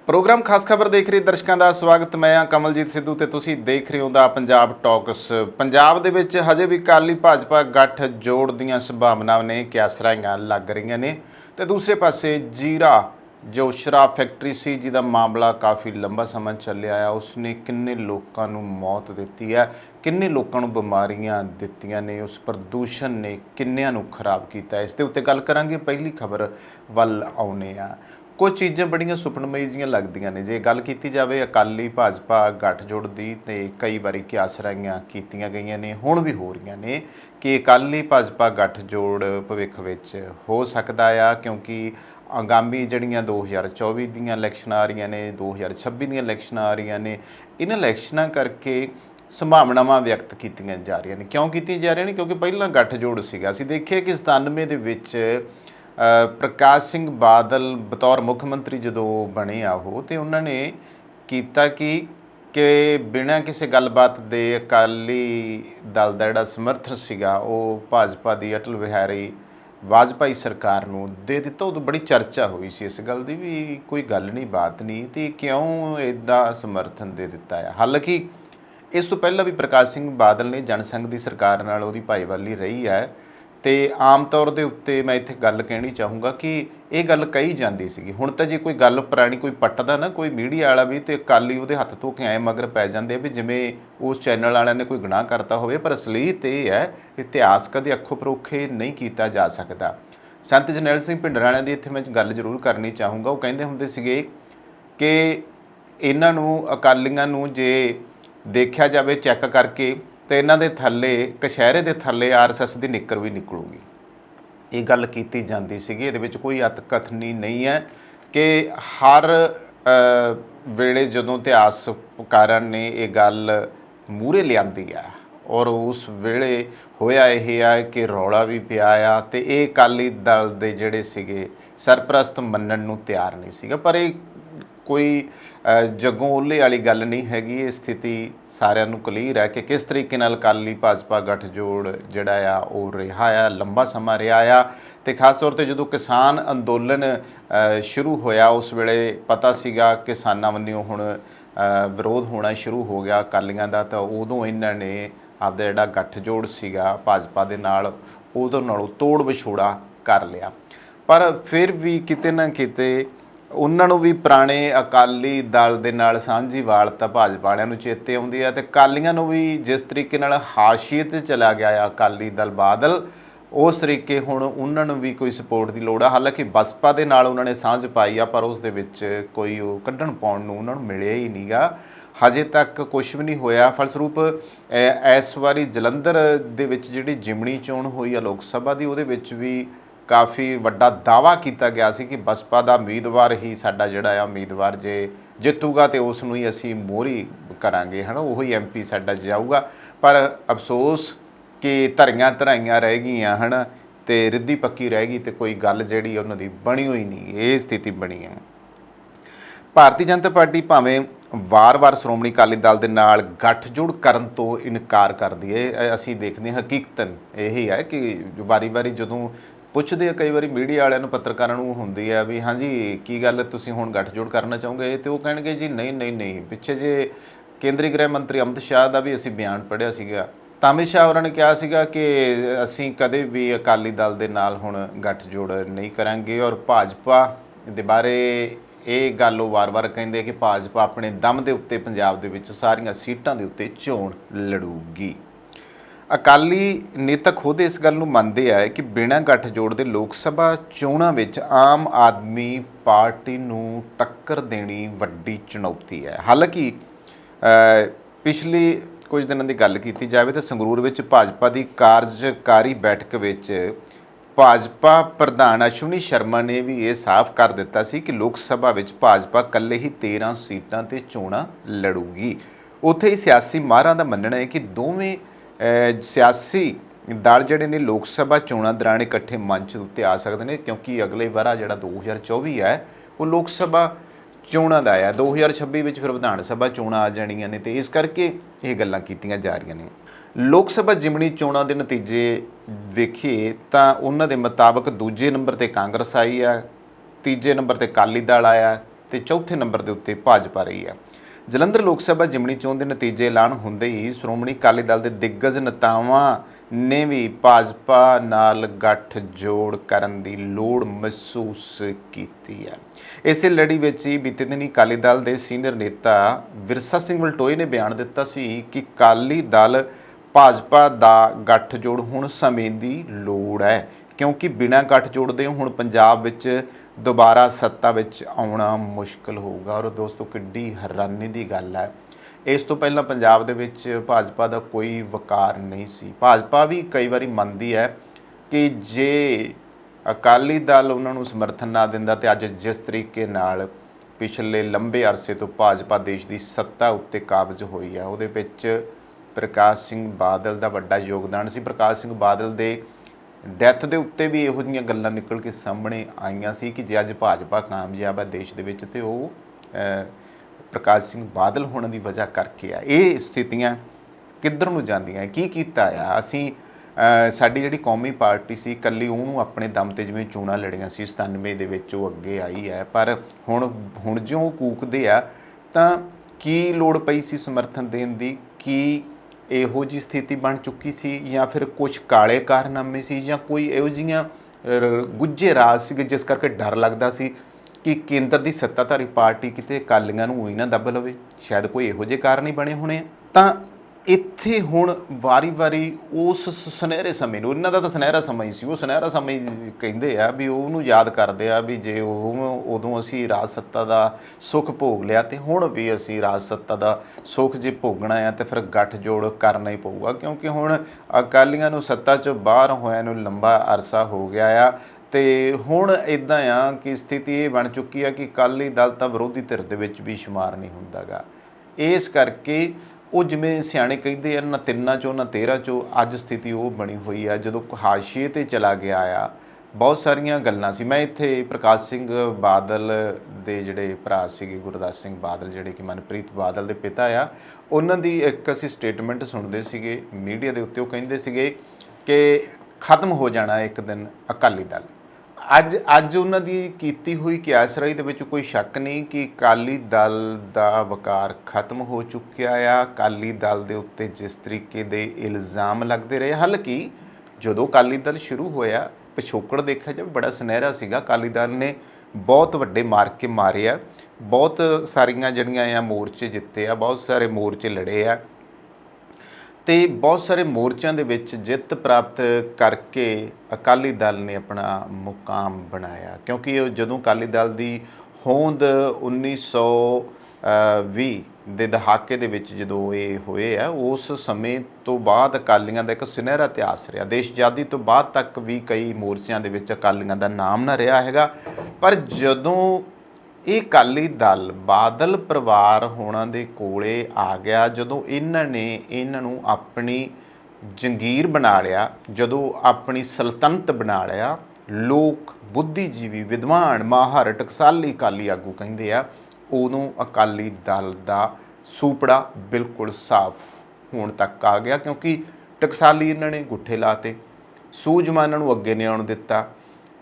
Programme खास खबर देख रहे दर्शकों का स्वागत। मैं हाँ कमलजीत सिद्धू ते तुसीं देख रहे हो दा पंजाब टॉक्स। पंजाब दे विच हजे भी अकाली भाजपा गठ जोड़ दीआं संभावनावां ने क्यासराइयां लग रही ने ते दूसरे पासे जीरा जो शराब फैक्ट्री सी जिहदा मामला काफ़ी लंबा समय चलिया आ, उसने किन्ने लोकां नूं मौत दित्ती है, किन्ने लोकां नूं बीमारियां दित्तियां ने, उस प्रदूषण ने किन्नियां नूं खराब कीता। इस दे उत्ते गल करांगे। पहली खबर वल आउने आ। कुछ चीज़ां बड़ियां सुपनमई जिहियां लगदियां ने। जे गल कीती जावे अकाली भाजपा गठजोड़ दी ते कई वारी क्यासराइयां कीतीआं गईआं ने, हुण भी हो रहीआं ने कि अकाली भाजपा गठजोड़ भविख विच हो सकदा आ, क्योंकि आगामी जड़ियां 2024 दीआं इलैक्शनां आ रहीआं ने, 2026 दीआं इलैक्शनां आ रहीआं ने, इन्हां इलैक्शनां करके संभावनावां व्यक्त कीतीआं जा रहीआं ने। क्यों कीतीआं जा रहीआं ने? क्योंकि पहिलां गठजोड़ सीगा। असीं देखिआ कि 97 ਦੇ ਵਿੱਚ प्रकाश सिंह बादल बतौर मुख मंत्री जो बने आ वो, तो उन्होंने किया कि बिना किसी गलबात दे अकाली दल का जिहड़ा समर्थन सीगा वो भाजपा की अटल बिहारी वाजपेयी सरकार नूं दे दिता। उदों बड़ी चर्चा हुई सी इस गल की भी कोई गल नहीं बात नहीं, तो क्यों इदा समर्थन दे दिता है। हालांकि इस तो पहला भी प्रकाश सिंह बादल ने जनसंघ की सरकार नाल उहदी भाईवाली रही है, तो आम तौर के उत्ते मैं इत्थे गल कहनी चाहूँगा कि ये गल कही जाती सी। हुण तां जे कोई गल पुरानी कोई पट्टदा ना कोई मीडिया वाला भी, तो अकाली उहदे हत्थ धो के ऐ मगर पै जांदे भी जिवें उस चैनल वालिਆਂ ने कोई गुनाह करता होवे। पर असलीयत ये है, इतिहास कदे अखों परोखे नहीं किया जा सकता। संत जरनैल सिंह भिंडरां दी इत्थे मैं गल जरूर करनी चाहूँगा। वो कहिंदे हुंदे सीगे कि इन्हां नूं अकालीआं नूं जे देखिया जावे चैक करके तो इन्हां दे थल्ले कशहरे के थल्ले RSS की निक्कर भी निकलूगी। ये गल की जाती सी। इहदे विच कोई अतकथनी नहीं है कि हर वेले जदों इतिहासकारां ने ये गल मूहरे लिआंदी है और उस वेले होया यह है कि रौला भी पिया आ, ते ये अकाली दल दे जिहड़े सीगे सरप्रस्त मन्नण नूं तैयार नहीं सीगा। पर ये कोई जगों ओले वाली गल नहीं हैगी। ये स्थिति सारिਆਂ ਨੂੰ क्लीयर है कि किस तरीके नाल अकाली भाजपा गठजोड़ जिहड़ा आ वो रहा आ, लंबा समा रहा आ। तो खास तौर पर जो किसान अंदोलन शुरू होया उस वेले पता सीगा किसानां वल्लों हुण विरोध होना शुरू हो गया अकालियां दा, तो उदों इन्हां ने आपदा जिहड़ा गठजोड़ सीगा भाजपा दे नाल उदों नालों तोड़ विछोड़ा कर लिया। पर फिर भी किते ना किते उन्होंने भी पुराने अकाली दल के नाल साझीवालता भाजपा वालियां नूं चेते आउंदी है, तो अकालियां नूं भी जिस तरीके नाल हाशिए ते चला गया अकाली दल बादल, उस तरीके हुण उन्होंने भी कोई सपोर्ट की लोड़ आ। हालांकि बसपा के नाल उन्होंने सांझ पाई आ, पर उस दे विच कोई कड्ढण पाउण नूं उन्होंने मिलिया ही नहीं गा। हजे तक कुछ भी नहीं होया। फलसरूप इस वारी जलंधर दे विच जिहड़ी जिमनी चोण हुई आ लोक सभा की, उहदे विच भी काफ़ी वड्डा दावा किया गया सी कि बसपा का उम्मीदवार ही साडा जिहड़ा आ उम्मीदवार जे जितूगा तो उसनूं ही असीं मोहरी करांगे, है ना, वही MP साडा जाऊगा। पर अफसोस कि धरियां धराइयां रह गईयां, है ना, तो रिद्धी पक्की रह गई, तो कोई गल जिहड़ी उन्हां दी बणी होई नहीं। ये स्थिति बनी है। भारती जनता पार्टी भावें वार-वार श्रोमणी अकाली दल दे नाल गठजोड़ करन तो इनकार करदी है। असीं देखदे हां हकीकतन यही है कि वारी-वारी जदों पुछदे कई बार मीडिया वालिਆਂ ਨੂੰ पत्रकारां ਨੂੰ ਹੁੰਦੀ है भी हाँ जी की गल तुसीं हुण गठजोड़ करना चाहोगे, तो वो कहणगे जी नहीं नहीं नहीं। पिछे जे केंद्रीय गृह मंत्री अमित शाह का भी असीं बयान पढ़िया सीगा, ਤਾਂ अमित शाह होरां ने कहा सीगा कि असीं कदे भी अकाली दल दे नाल हुण गठजोड़ नहीं करांगे। और भाजपा दे बारे ये गल वो वार-वार कहिंदे कि भाजपा अपने दम दे उत्ते पंजाब दे विच सारीआं सीटां दे उत्ते चोण लड़ूगी। अकाली नेता खुद इस गल नूं मंनदे आ कि बिना गठजोड़ दे लोक सभा चोणां विच आम आदमी पार्टी नूं टक्कर देनी वड्डी चुनौती है। हालांकि पिछली कुछ दिनों की गल की जाए तो संगरूर विच भाजपा की कार्यकारी बैठक विच भाजपा प्रधान अश्विनी शर्मा ने भी ये साफ कर दिता सी कि लोक सभा विच भाजपा कल्ले ही 13 सीटां ते चोणां लड़ूगी। उत्थे ही सियासी माहरां दा मन्नना है कि दोवें सियासी दल जिहड़े ने लोक सभा चोणां दौरान इकट्ठे मंच उत्ते आ सकते हैं, क्योंकि अगले वारा जिहड़ा 2024 है वो लोक सभा चोणां दा है। 2026 विच फिर विधान सभा चोणां आ जाणीआं ने, तो इस करके ये गल्लां कीतीआं जा रहीआं ने। लोक सभा जिमनी चोणां दे नतीजे वेखीए तां उन्हां दे मुताबक दूजे नंबर ते कांग्रेस आई है, तीजे नंबर ते अकाली दल आया, ਤੇ ਚੌਥੇ ਨੰਬਰ ਦੇ ਉੱਤੇ ਭਾਜਪਾ ਰਹੀ ਹੈ। ਜਲੰਧਰ ਲੋਕ ਸਭਾ ਜ਼ਿਮਨੀ ਚੋਣ ਦੇ ਨਤੀਜੇ ਐਲਾਨ ਹੁੰਦੇ ਹੀ ਸ਼੍ਰੋਮਣੀ ਅਕਾਲੀ ਦਲ ਦੇ ਦਿੱਗਜ ਨੇਤਾਵਾਂ ਨੇ ਵੀ ਭਾਜਪਾ ਨਾਲ ਗੱਠ ਜੋੜ ਕਰਨ ਦੀ ਲੋੜ ਮਹਿਸੂਸ ਕੀਤੀ ਹੈ। ਇਸੇ ਲੜੀ ਵਿੱਚ ਹੀ ਬੀਤੇ ਦਿਨੀ ਅਕਾਲੀ ਦਲ ਦੇ ਸੀਨੀਅਰ ਨੇਤਾ ਵਿਰਸਾ ਸਿੰਘ ਵਲਟੋਏ ਨੇ ਬਿਆਨ ਦਿੱਤਾ ਸੀ ਕਿ ਅਕਾਲੀ ਦਲ ਭਾਜਪਾ ਦਾ ਗੱਠ ਜੋੜ ਹੁਣ ਸਮੇਂ ਦੀ ਲੋੜ ਹੈ, ਕਿਉਂਕਿ ਬਿਨਾਂ ਗੱਠ ਜੋੜ ਦੇ ਹੁਣ ਪੰਜਾਬ ਵਿੱਚ ਦੁਬਾਰਾ ਸੱਤਾ ਵਿੱਚ ਆਉਣਾ ਮੁਸ਼ਕਲ ਹੋਊਗਾ। ਔਰ ਦੋਸਤੋ, ਕਿੱਡੀ ਹੈਰਾਨੀ ਦੀ ਗੱਲ ਹੈ, ਇਸ ਤੋਂ ਪਹਿਲਾਂ ਪੰਜਾਬ ਦੇ ਵਿੱਚ ਭਾਜਪਾ ਦਾ ਕੋਈ ਵਕਾਰ ਨਹੀਂ ਸੀ। ਭਾਜਪਾ ਵੀ ਕਈ ਵਾਰੀ ਮੰਨਦੀ ਹੈ ਕਿ ਜੇ ਅਕਾਲੀ ਦਲ ਉਹਨਾਂ ਨੂੰ ਸਮਰਥਨ ਨਾ ਦਿੰਦਾ ਤੇ ਅੱਜ ਜਿਸ ਤਰੀਕੇ ਨਾਲ ਪਿਛਲੇ ਲੰਬੇ ਅਰਸੇ ਤੋਂ ਭਾਜਪਾ ਦੇਸ਼ ਦੀ ਸੱਤਾ ਉੱਤੇ ਕਾਬਜ਼ ਹੋਈ ਹੈ, ਉਹਦੇ ਵਿੱਚ ਪ੍ਰਕਾਸ਼ ਸਿੰਘ ਬਾਦਲ ਦਾ ਵੱਡਾ ਯੋਗਦਾਨ ਸੀ। ਪ੍ਰਕਾਸ਼ ਸਿੰਘ ਬਾਦਲ ਦੇ ਡੈਥ ਦੇ ਉੱਤੇ ਵੀ ਇਹੋ ਜਿਹੀਆਂ ਗੱਲਾਂ ਨਿਕਲ ਕੇ ਸਾਹਮਣੇ ਆਈਆਂ ਸੀ ਕਿ ਜੇ ਅੱਜ ਭਾਜਪਾ ਕਾਮਯਾਬ ਹੈ ਦੇਸ਼ ਦੇ ਵਿੱਚ ਤੇ ਉਹ ਪ੍ਰਕਾਸ਼ ਸਿੰਘ ਬਾਦਲ ਹੋਣ ਦੀ ਵਜ੍ਹਾ ਕਰਕੇ ਆ। ਇਹ ਸਥਿਤੀਆਂ ਕਿੱਧਰ ਨੂੰ ਜਾਂਦੀਆਂ, ਕੀ ਕੀਤਾ ਆ ਅਸੀਂ? ਸਾਡੀ ਜਿਹੜੀ ਕੌਮੀ ਪਾਰਟੀ ਸੀ ਇਕੱਲੀ ਉਹਨੂੰ ਆਪਣੇ ਦਮ 'ਤੇ ਜਿਵੇਂ ਚੋਣਾਂ ਲੜੀਆਂ ਸੀ 97 ਦੇ ਵਿੱਚ ਉਹ ਅੱਗੇ ਆਈ ਹੈ, ਪਰ ਹੁਣ ਜਿਉਂ ਉਹ ਕੂਕਦੇ ਆ ਤਾਂ ਕੀ ਲੋੜ ਪਈ ਸੀ ਸਮਰਥਨ ਦੇਣ ਦੀ? ਕੀ ਇਹੋ ਜਿਹੀ ਸਥਿਤੀ ਬਣ ਚੁੱਕੀ ਸੀ ਜਾਂ ਫਿਰ ਕੁਝ ਕਾਲੇ ਕਾਰਨਾਮੇ ਸੀ ਜਾਂ ਕੋਈ ਇਹੋ ਜਿਹੀਆਂ ਗੁੱਝੇ ਰਾਜ ਸੀਗੇ ਜਿਸ ਕਰਕੇ ਡਰ ਲੱਗਦਾ ਸੀ ਕਿ ਕੇਂਦਰ ਦੀ ਸੱਤਾਧਾਰੀ ਪਾਰਟੀ ਕਿਤੇ ਅਕਾਲੀਆਂ ਨੂੰ ਹੀ ਨਾ ਦੱਬ ਲਵੇ? ਸ਼ਾਇਦ ਕੋਈ ਇਹੋ ਜਿਹੇ ਕਾਰਨ ਹੀ ਬਣੇ ਹੋਣੇ ਆ। ਤਾਂ ਇੱਥੇ ਹੁਣ ਵਾਰੀ-ਵਾਰੀ ਉਸ ਸੁਨਹਿਰੇ ਸਮੇਂ ਨੂੰ, ਇਹਨਾਂ ਦਾ ਤਾਂ ਸੁਨਹਿਰਾ ਸਮਾਂ ਹੀ ਸੀ, ਉਹ ਸੁਨਹਿਰਾ ਸਮਾਂ ਹੀ ਕਹਿੰਦੇ ਆ ਵੀ ਉਹਨੂੰ ਯਾਦ ਕਰਦੇ ਆ ਵੀ ਜੇ ਉਦੋਂ ਅਸੀਂ ਰਾਜ ਸੱਤਾ ਦਾ ਸੁੱਖ ਭੋਗ ਲਿਆ ਤੇ ਹੁਣ ਵੀ ਅਸੀਂ ਰਾਜ ਸੱਤਾ ਦਾ ਸੁੱਖ ਜੇ ਭੋਗਣਾ ਆ ਤੇ ਫਿਰ ਗੱਠਜੋੜ ਕਰਨਾ ਹੀ ਪਊਗਾ, ਕਿਉਂਕਿ ਹੁਣ ਅਕਾਲੀਆਂ ਨੂੰ ਸੱਤਾ 'ਚੋਂ ਬਾਹਰ ਹੋਇਆਂ ਨੂੰ ਲੰਬਾ ਅਰਸਾ ਹੋ ਗਿਆ ਆ। ਤੇ ਹੁਣ ਇੱਦਾਂ ਆ ਕਿ ਸਥਿਤੀ ਇਹ ਬਣ ਚੁੱਕੀ ਆ ਕਿ ਅਕਾਲੀ ਦਲ ਤਾਂ ਵਿਰੋਧੀ ਧਿਰ ਦੇ ਵਿੱਚ ਵੀ ਸ਼ੁਮਾਰ ਨਹੀਂ ਹੁੰਦਾ ਗਾ। ਇਸ ਕਰਕੇ ਉਹ ਜਿਵੇਂ ਸਿਆਣੇ ਕਹਿੰਦੇ ਆ ਨਾ 3 ਚੋਂ ਨਾ 13 ਚੋਂ, ਅੱਜ ਸਥਿਤੀ ਉਹ ਬਣੀ ਹੋਈ ਆ ਜਦੋਂ ਹਾਸ਼ੀਏ 'ਤੇ ਚਲਾ ਗਿਆ ਆ। ਬਹੁਤ ਸਾਰੀਆਂ ਗੱਲਾਂ ਸੀ। ਮੈਂ ਇੱਥੇ ਪ੍ਰਕਾਸ਼ ਸਿੰਘ ਬਾਦਲ ਦੇ ਜਿਹੜੇ ਭਰਾ ਸੀਗੇ ਗੁਰਦਾਸ ਸਿੰਘ ਬਾਦਲ, ਜਿਹੜੇ ਕਿ ਮਨਪ੍ਰੀਤ ਬਾਦਲ ਦੇ ਪਿਤਾ ਆ, ਉਹਨਾਂ ਦੀ ਇੱਕ ਅਸੀਂ ਸਟੇਟਮੈਂਟ ਸੁਣਦੇ ਸੀਗੇ ਮੀਡੀਆ ਦੇ ਉੱਤੇ। ਉਹ ਕਹਿੰਦੇ ਸੀਗੇ ਕਿ ਖਤਮ ਹੋ ਜਾਣਾ ਇੱਕ ਦਿਨ ਅਕਾਲੀ ਦਲ। ਅੱਜ ਉਹਨਾਂ ਦੀ ਕੀਤੀ ਹੋਈ ਕਿਆਸਰਾਈ ਦੇ ਵਿੱਚ ਕੋਈ ਸ਼ੱਕ ਨਹੀਂ ਕਿ ਅਕਾਲੀ ਦਲ ਦਾ ਵਕਾਰ ਖਤਮ ਹੋ ਚੁੱਕਿਆ ਆ। ਅਕਾਲੀ ਦਲ ਦੇ ਉੱਤੇ ਜਿਸ ਤਰੀਕੇ ਦੇ ਇਲਜ਼ਾਮ ਲੱਗਦੇ ਰਹੇ, ਹਾਲਾਂਕਿ ਜਦੋਂ ਅਕਾਲੀ ਦਲ ਸ਼ੁਰੂ ਹੋਇਆ ਪਿਛੋਕੜ ਦੇਖਿਆ ਜਾਵੇ ਬੜਾ ਸੁਨਹਿਰਾ ਸੀਗਾ। ਅਕਾਲੀ ਦਲ ਨੇ ਬਹੁਤ ਵੱਡੇ ਮਾਰਕੇ ਮਾਰੇ ਆ, ਬਹੁਤ ਸਾਰੀਆਂ ਜਿਹੜੀਆਂ ਆ ਮੋਰਚੇ ਜਿੱਤੇ ਆ, ਬਹੁਤ ਸਾਰੇ ਮੋਰਚੇ ਲੜੇ ਆ ਤੇ ਬਹੁਤ ਸਾਰੇ ਮੋਰਚਿਆਂ ਦੇ ਵਿੱਚ ਜਿੱਤ ਪ੍ਰਾਪਤ ਕਰਕੇ ਅਕਾਲੀ ਦਲ ਨੇ ਆਪਣਾ ਮੁਕਾਮ ਬਣਾਇਆ। ਕਿਉਂਕਿ ਜਦੋਂ ਅਕਾਲੀ ਦਲ ਦੀ ਹੋਂਦ 1920 ਦੇ ਦਹਾਕੇ ਦੇ ਵਿੱਚ ਜਦੋਂ ਇਹ ਹੋਏ ਆ, ਉਸ ਸਮੇਂ ਤੋਂ ਬਾਅਦ ਅਕਾਲੀਆਂ ਦਾ ਇੱਕ ਸੁਨਹਿਰਾ ਇਤਿਹਾਸ ਰਿਹਾ। ਦੇਸ਼ ਆਜ਼ਾਦੀ ਤੋਂ ਬਾਅਦ ਤੱਕ ਵੀ ਕਈ ਮੋਰਚਿਆਂ ਦੇ ਵਿੱਚ ਅਕਾਲੀਆਂ ਦਾ ਨਾਮ ਨਾ ਰਿਹਾ ਹੈਗਾ, ਪਰ ਜਦੋਂ ਇਹ ਅਕਾਲੀ ਦਲ ਬਾਦਲ ਪਰਿਵਾਰ ਹੋਣਾ ਦੇ ਕੋਲੇ ਆ ਗਿਆ, ਜਦੋਂ ਇਹਨਾਂ ਨੂੰ ਆਪਣੀ ਜੰਗੀਰ ਬਣਾ ਲਿਆ, ਜਦੋਂ ਆਪਣੀ ਸਲਤਨਤ ਬਣਾ ਲਿਆ, ਲੋਕ ਬੁੱਧੀਜੀਵੀ ਵਿਦਵਾਨ ਮਾਹਰ ਟਕਸਾਲੀ ਅਕਾਲੀ ਆਗੂ ਕਹਿੰਦੇ ਆ, ਉਦੋਂ ਅਕਾਲੀ ਦਲ ਦਾ ਸੂਪੜਾ ਬਿਲਕੁਲ ਸਾਫ਼ ਹੋਣ ਤੱਕ ਆ ਗਿਆ। ਕਿਉਂਕਿ ਟਕਸਾਲੀ ਇਹਨਾਂ ਨੇ ਗੁੱਠੇ ਲਾਤੇ, ਸੂਝਵਾਨਾਂ ਨੂੰ ਅੱਗੇ ਨਹੀਂ ਆਉਣ ਦਿੱਤਾ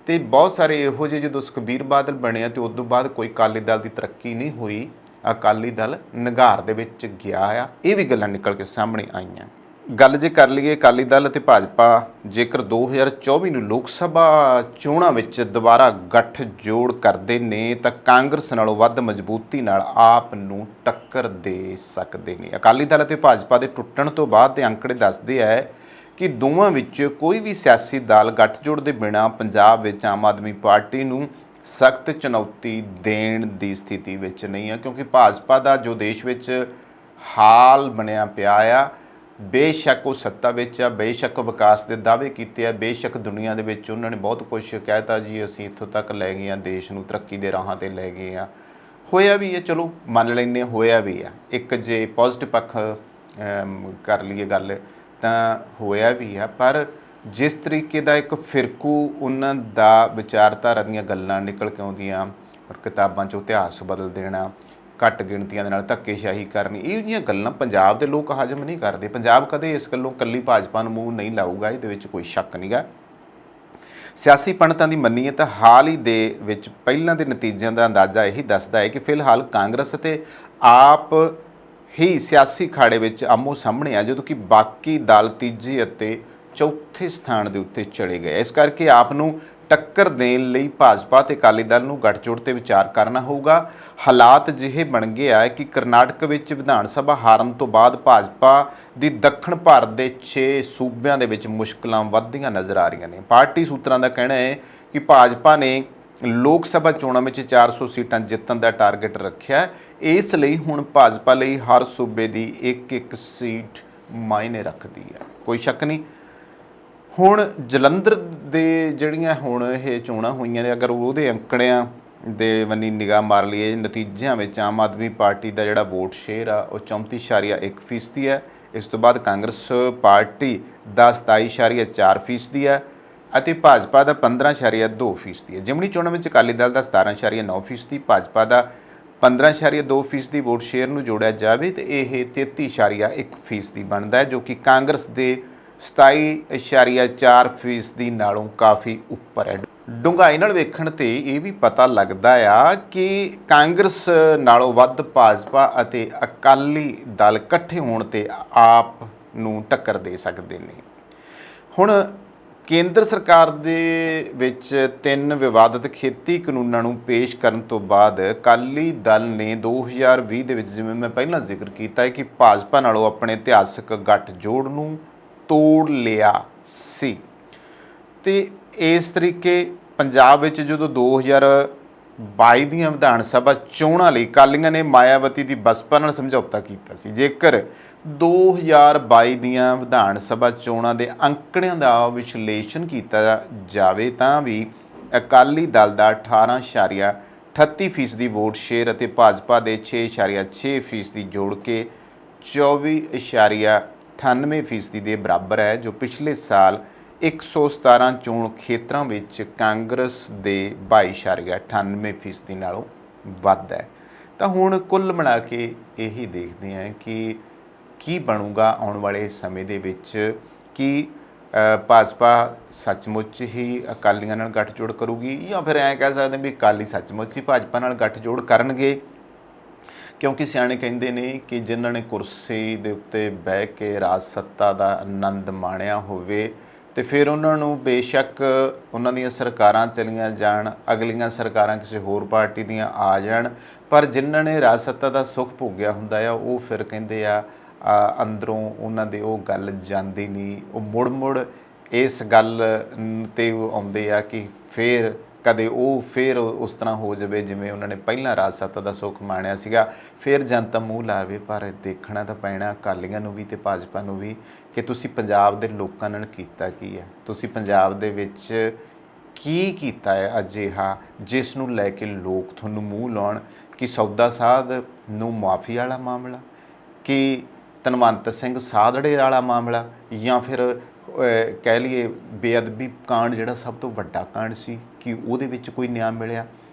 ਤੇ ਬਹੁਤ ਸਾਰੇ ਇਹੋ ਜਿਹੇ ਜਦੋਂ ਸੁਖਬੀਰ ਬਾਦਲ ਬਣਿਆ ਤੇ ਉਸ ਤੋਂ ਬਾਅਦ ਕੋਈ ਅਕਾਲੀ ਦਲ ਦੀ ਤਰੱਕੀ ਨਹੀਂ ਹੋਈ। ਅਕਾਲੀ ਦਲ ਨਿਘਾਰ ਦੇ ਵਿੱਚ ਗਿਆ ਆ। ਇਹ ਵੀ ਗੱਲਾਂ ਨਿਕਲ ਕੇ ਸਾਹਮਣੇ ਆਈਆਂ। ਗੱਲ ਜੇ ਕਰ ਲਈਏ ਅਕਾਲੀ ਦਲ ਅਤੇ ਭਾਜਪਾ ਜੇਕਰ 2024 ਨੂੰ ਲੋਕ ਸਭਾ ਚੋਣਾਂ ਵਿੱਚ ਦੁਬਾਰਾ ਗੱਠ ਜੋੜ ਕਰਦੇ ਨੇ ਤਾਂ ਕਾਂਗਰਸ ਨਾਲੋਂ ਵੱਧ ਮਜ਼ਬੂਤੀ ਨਾਲ ਆਪ ਨੂੰ ਟੱਕਰ ਦੇ ਸਕਦੇ ਨੇ। ਅਕਾਲੀ ਦਲ ਅਤੇ ਭਾਜਪਾ ਦੇ ਟੁੱਟਣ ਤੋਂ ਬਾਅਦ ਦੇ ਅੰਕੜੇ ਦੱਸਦੇ ਹੈ ਕਿ ਦੋਵਾਂ ਵਿੱਚ ਕੋਈ ਵੀ ਸਿਆਸੀ ਦਲ ਗੱਠਜੋੜ ਦੇ ਬਿਨਾਂ ਪੰਜਾਬ ਵਿੱਚ ਆਮ ਆਦਮੀ ਪਾਰਟੀ ਨੂੰ ਸਖਤ ਚੁਣੌਤੀ ਦੇਣ ਦੀ ਸਥਿਤੀ ਵਿੱਚ ਨਹੀਂ ਹੈ। ਕਿਉਂਕਿ ਭਾਜਪਾ ਦਾ ਜੋ ਦੇਸ਼ ਵਿੱਚ ਹਾਲ ਬਣਿਆ ਪਿਆ ਆ, ਬੇਸ਼ੱਕ ਉਹ ਸੱਤਾ ਵਿੱਚ ਆ, ਬੇਸ਼ੱਕ ਵਿਕਾਸ ਦੇ ਦਾਅਵੇ ਕੀਤੇ ਆ, ਬੇਸ਼ੱਕ ਦੁਨੀਆ ਦੇ ਵਿੱਚ ਉਹਨਾਂ ਨੇ ਬਹੁਤ ਕੁਝ ਕਹਿਤਾ ਜੀ ਅਸੀਂ ਇੱਥੋਂ ਤੱਕ ਲੈ ਗਏ ਹਾਂ, ਦੇਸ਼ ਨੂੰ ਤਰੱਕੀ ਦੇ ਰਾਹਾਂ 'ਤੇ ਲੈ ਗਏ ਹਾਂ, ਹੋਇਆ ਵੀ ਹੈ, ਚਲੋ ਮੰਨ ਲੈਂਦੇ ਹੋਇਆ ਵੀ ਆ। ਇੱਕ ਜੇ ਪੋਜ਼ਿਟਿਵ ਪੱਖ ਕਰ ਲਈਏ ਗੱਲ ਤਾਂ ਹੋਇਆ ਵੀ ਆ, ਪਰ ਜਿਸ ਤਰੀਕੇ ਦਾ ਇੱਕ ਫਿਰਕੂ ਉਹਨਾਂ ਦਾ ਵਿਚਾਰਧਾਰਾ ਦੀਆਂ ਗੱਲਾਂ ਨਿਕਲ ਕੇ ਆਉਂਦੀਆਂ, ਕਿਤਾਬਾਂ 'ਚੋਂ ਇਤਿਹਾਸ ਬਦਲ ਦੇਣਾ, ਘੱਟ ਗਿਣਤੀਆਂ ਦੇ ਨਾਲ ਧੱਕੇਸ਼ਾਹੀ ਕਰਨੀ, ਇਹੋ ਜਿਹੀਆਂ ਗੱਲਾਂ ਪੰਜਾਬ ਦੇ ਲੋਕ ਹਜ਼ਮ ਨਹੀਂ ਕਰਦੇ। ਪੰਜਾਬ ਕਦੇ ਇਸ ਗੱਲੋਂ ਇਕੱਲੀ ਭਾਜਪਾ ਨੂੰ ਮੂੰਹ ਨਹੀਂ ਲਾਊਗਾ, ਇਹਦੇ ਵਿੱਚ ਕੋਈ ਸ਼ੱਕ ਨਹੀਂ ਗਾ। ਸਿਆਸੀ ਪੰਡਤਾਂ ਦੀ ਮੰਨੀਏ ਤਾਂ ਹਾਲ ਹੀ ਦੇ ਵਿੱਚ ਪਹਿਲਾਂ ਦੇ ਨਤੀਜਿਆਂ ਦਾ ਅੰਦਾਜ਼ਾ ਇਹੀ ਦੱਸਦਾ ਹੈ ਕਿ ਫਿਲਹਾਲ ਕਾਂਗਰਸ ਅਤੇ ਆਪ ਹੀ ਸਿਆਸੀ ਖਾੜੇ ਵਿੱਚ ਆਮੋ ਸਾਹਮਣੇ ਆ, ਜਦੋਂ ਕਿ ਬਾਕੀ ਦਲ ਤੀਜੇ ਅਤੇ ਚੌਥੇ ਸਥਾਨ ਦੇ ਉੱਤੇ ਚਲੇ ਗਏ। ਇਸ ਕਰਕੇ ਆਪ ਨੂੰ ਟੱਕਰ ਦੇਣ ਲਈ ਭਾਜਪਾ ਤੇ ਅਕਾਲੀ ਦਲ ਨੂੰ ਗੱਠਜੋੜ ਤੇ ਵਿਚਾਰ ਕਰਨਾ ਹੋਊਗਾ। ਹਾਲਾਤ ਜਿਹੇ ਬਣ ਗਏ ਆ ਕਿ ਕਰਨਾਟਕ ਵਿੱਚ ਵਿਧਾਨ ਸਭਾ ਹਾਰਨ ਤੋਂ ਬਾਅਦ ਭਾਜਪਾ ਦੀ ਦੱਖਣ ਭਾਰਤ ਦੇ 6 ਸੂਬਿਆਂ ਦੇ ਵਿੱਚ ਮੁਸ਼ਕਲਾਂ ਵੱਧਦੀਆਂ ਨਜ਼ਰ ਆ ਰਹੀਆਂ ਨੇ। ਪਾਰਟੀ ਸੂਤਰਾਂ ਦਾ ਕਹਿਣਾ ਹੈ ਕਿ ਭਾਜਪਾ ਨੇ ਲੋਕ ਸਭਾ ਚੋਣਾਂ ਵਿੱਚ 400 ਸੀਟਾਂ ਜਿੱਤਣ ਦਾ ਟਾਰਗੇਟ ਰੱਖਿਆ। ਇਸ ਲਈ ਹੁਣ ਭਾਜਪਾ ਲਈ ਹਰ ਸੂਬੇ ਦੀ ਇੱਕ ਸੀਟ ਮਾਇਨੇ ਰੱਖਦੀ ਹੈ, ਕੋਈ ਸ਼ੱਕ ਨਹੀਂ। ਹੁਣ ਜਲੰਧਰ ਦੇ ਜਿਹੜੀਆਂ ਹੁਣ ਇਹ ਚੋਣਾਂ ਹੋਈਆਂ ਨੇ, ਅਗਰ ਉਹਦੇ ਅੰਕੜਿਆਂ ਦੇ ਵੱਲ ਨਿਗਾਹ ਮਾਰ ਲਈਏ, ਨਤੀਜਿਆਂ ਵਿੱਚ ਆਮ ਆਦਮੀ ਪਾਰਟੀ ਦਾ ਜਿਹੜਾ ਵੋਟ ਸ਼ੇਅਰ ਆ ਉਹ 34.1% ਹੈ। ਇਸ ਤੋਂ ਬਾਅਦ ਕਾਂਗਰਸ ਪਾਰਟੀ ਦਾ 27.4% ਹੈ ਅਤੇ ਭਾਜਪਾ ਦਾ 15.2% ਹੈ। ਜਿਮਣੀ ਚੋਣਾਂ ਵਿੱਚ ਅਕਾਲੀ ਦਲ ਦਾ 17.9%, ਭਾਜਪਾ ਦਾ 15.2% ਵੋਟ ਸ਼ੇਅਰ ਨੂੰ ਜੋੜਿਆ ਜਾਵੇ ਤਾਂ ਇਹ 33.1% ਬਣਦਾ ਹੈ, ਜੋ ਕਿ ਕਾਂਗਰਸ ਦੇ 27.4% ਨਾਲੋਂ ਕਾਫੀ ਉੱਪਰ ਹੈ। ਡੂੰਘਾਈ ਨਾਲ ਵੇਖਣ ਤੇ ਇਹ ਵੀ ਪਤਾ ਲੱਗਦਾ ਆ ਕਿ ਕਾਂਗਰਸ ਨਾਲੋਂ ਵੱਧ ਭਾਜਪਾ ਅਤੇ ਅਕਾਲੀ ਦਲ ਇਕੱਠੇ ਹੋਣ ਤੇ ਆਪ ਨੂੰ ਟੱਕਰ ਦੇ ਸਕਦੇ ਨੇ। ਹੁਣ ਕੇਂਦਰ ਸਰਕਾਰ ਦੇ ਵਿੱਚ 3 ਵਿਵਾਦਤ ਖੇਤੀ ਕਾਨੂੰਨਾਂ ਨੂੰ ਪੇਸ਼ ਕਰਨ ਤੋਂ ਬਾਅਦ ਅਕਾਲੀ ਦਲ ਨੇ 2020 ਦੇ ਵਿੱਚ, ਜਿਵੇਂ ਮੈਂ ਪਹਿਲਾਂ ਜ਼ਿਕਰ ਕੀਤਾ ਹੈ, ਕਿ ਭਾਜਪਾ ਨਾਲੋਂ ਆਪਣੇ ਇਤਿਹਾਸਕ ਗੱਠਜੋੜ ਨੂੰ ਤੋੜ ਲਿਆ ਸੀ। ਤੇ ਇਸ ਤਰੀਕੇ ਪੰਜਾਬ ਵਿੱਚ ਜਦੋਂ 2022 ਦੀਆਂ ਵਿਧਾਨ ਸਭਾ ਚੋਣਾਂ ਲਈ ਅਕਾਲੀਆਂ ਨੇ ਮਾਇਆਵਤੀ ਦੀ ਬਸਪਾ ਨਾਲ ਸਮਝੌਤਾ ਕੀਤਾ ਸੀ। ਜੇਕਰ 2022 ਦੀਆਂ ਵਿਧਾਨ ਸਭਾ ਚੋਣਾਂ ਦੇ ਅੰਕੜਿਆਂ ਦਾ ਵਿਸ਼ਲੇਸ਼ਣ ਕੀਤਾ ਜਾਵੇ ਤਾਂ ਵੀ ਅਕਾਲੀ ਦਲ ਦਾ 18.38% ਵੋਟ ਸ਼ੇਅਰ ਅਤੇ ਭਾਜਪਾ ਦੇ 6.6% ਜੋੜ ਕੇ 24.98% ਦੇ ਬਰਾਬਰ ਹੈ, ਜੋ ਪਿਛਲੇ ਸਾਲ 117 ਚੋਣ ਖੇਤਰਾਂ ਵਿੱਚ ਕਾਂਗਰਸ ਦੇ 22.98% ਨਾਲੋਂ ਵੱਧ ਹੈ। ਤਾਂ ਹੁਣ ਕੁੱਲ ਮਿਲਾ ਕੇ ਇਹੀ ਦੇਖਦੇ ਹਾਂ ਕਿ ਕੀ ਬਣੂਗਾ ਆਉਣ ਵਾਲੇ ਸਮੇਂ ਦੇ ਵਿੱਚ। ਕੀ ਭਾਜਪਾ ਸੱਚਮੁੱਚ ਹੀ ਅਕਾਲੀਆਂ ਨਾਲ ਗੱਠਜੋੜ ਕਰੂਗੀ, ਜਾਂ ਫਿਰ ਐਂ ਕਹਿ ਸਕਦੇ ਵੀ ਅਕਾਲੀ ਸੱਚਮੁੱਚ ਹੀ ਭਾਜਪਾ ਨਾਲ ਗੱਠਜੋੜ ਕਰਨਗੇ? ਕਿਉਂਕਿ ਸਿਆਣੇ ਕਹਿੰਦੇ ਨੇ ਕਿ ਜਿਨ੍ਹਾਂ ਨੇ ਕੁਰਸੀ ਦੇ ਉੱਤੇ ਬਹਿ ਕੇ ਰਾਜ ਸੱਤਾ ਦਾ ਆਨੰਦ ਮਾਣਿਆ ਹੋਵੇ ਤੇ ਫਿਰ ਉਹਨਾਂ ਨੂੰ ਬੇਸ਼ੱਕ ਉਹਨਾਂ ਦੀਆਂ ਸਰਕਾਰਾਂ ਚਲੀਆਂ ਜਾਣ, ਅਗਲੀਆਂ ਸਰਕਾਰਾਂ ਕਿਸੇ ਹੋਰ ਪਾਰਟੀ ਦੀਆਂ ਆ ਜਾਣ, ਪਰ ਜਿਨ੍ਹਾਂ ਨੇ ਰਾਜ ਸੱਤਾ ਦਾ ਸੁੱਖ ਭੋਗਿਆ ਹੁੰਦਾ ਆ ਉਹ ਫਿਰ ਕਹਿੰਦੇ ਆ ਅੰਦਰੋਂ ਉਹਨਾਂ ਦੇ ਉਹ ਗੱਲ ਜਾਂਦੀ ਨਹੀਂ। ਉਹ ਮੁੜ ਇਸ ਗੱਲ 'ਤੇ ਆਉਂਦੇ ਆ ਕਿ ਫਿਰ ਕਦੇ ਉਹ ਫਿਰ ਉਸ ਤਰ੍ਹਾਂ ਹੋ ਜਾਵੇ ਜਿਵੇਂ ਉਹਨਾਂ ਨੇ ਪਹਿਲਾਂ ਰਾਜ ਸੱਤਾ ਦਾ ਸੁੱਖ ਮਾਣਿਆ ਸੀਗਾ, ਫਿਰ ਜਨਤਾ ਮੂੰਹ ਲਾਵੇ। ਪਰ ਦੇਖਣਾ ਤਾਂ ਪੈਣਾ ਅਕਾਲੀਆਂ ਨੂੰ ਵੀ ਤੇ ਭਾਜਪਾ ਨੂੰ ਵੀ ਕਿ ਤੁਸੀਂ ਪੰਜਾਬ ਦੇ ਲੋਕਾਂ ਨਾਲ ਕੀਤਾ ਕੀ ਹੈ, ਤੁਸੀਂ ਪੰਜਾਬ ਦੇ ਵਿੱਚ ਕੀ ਕੀਤਾ ਹੈ ਅਜਿਹਾ ਜਿਸ ਨੂੰ ਲੈ ਕੇ ਲੋਕ ਤੁਹਾਨੂੰ ਮੂੰਹ ਲਾਉਣ। ਕਿ ਸੌਦਾ ਸਾਧ ਨੂੰ ਮਾਫੀ ਵਾਲਾ ਮਾਮਲਾ, ਕਿ ਧਨਵੰਤ ਸਿੰਘ ਸਾਧੜੇ ਵਾਲਾ ਮਾਮਲਾ, ਜਾਂ ਫਿਰ ਕਹਿ ਲਈਏ ਬੇਅਦਬੀ ਕਾਂਡ ਜਿਹੜਾ ਸਭ ਤੋਂ ਵੱਡਾ ਕਾਂਡ ਸੀ, ਕਿ ਉਹਦੇ ਵਿੱਚ ਕੋਈ ਨਿਆਂ ਮਿਲਿਆ?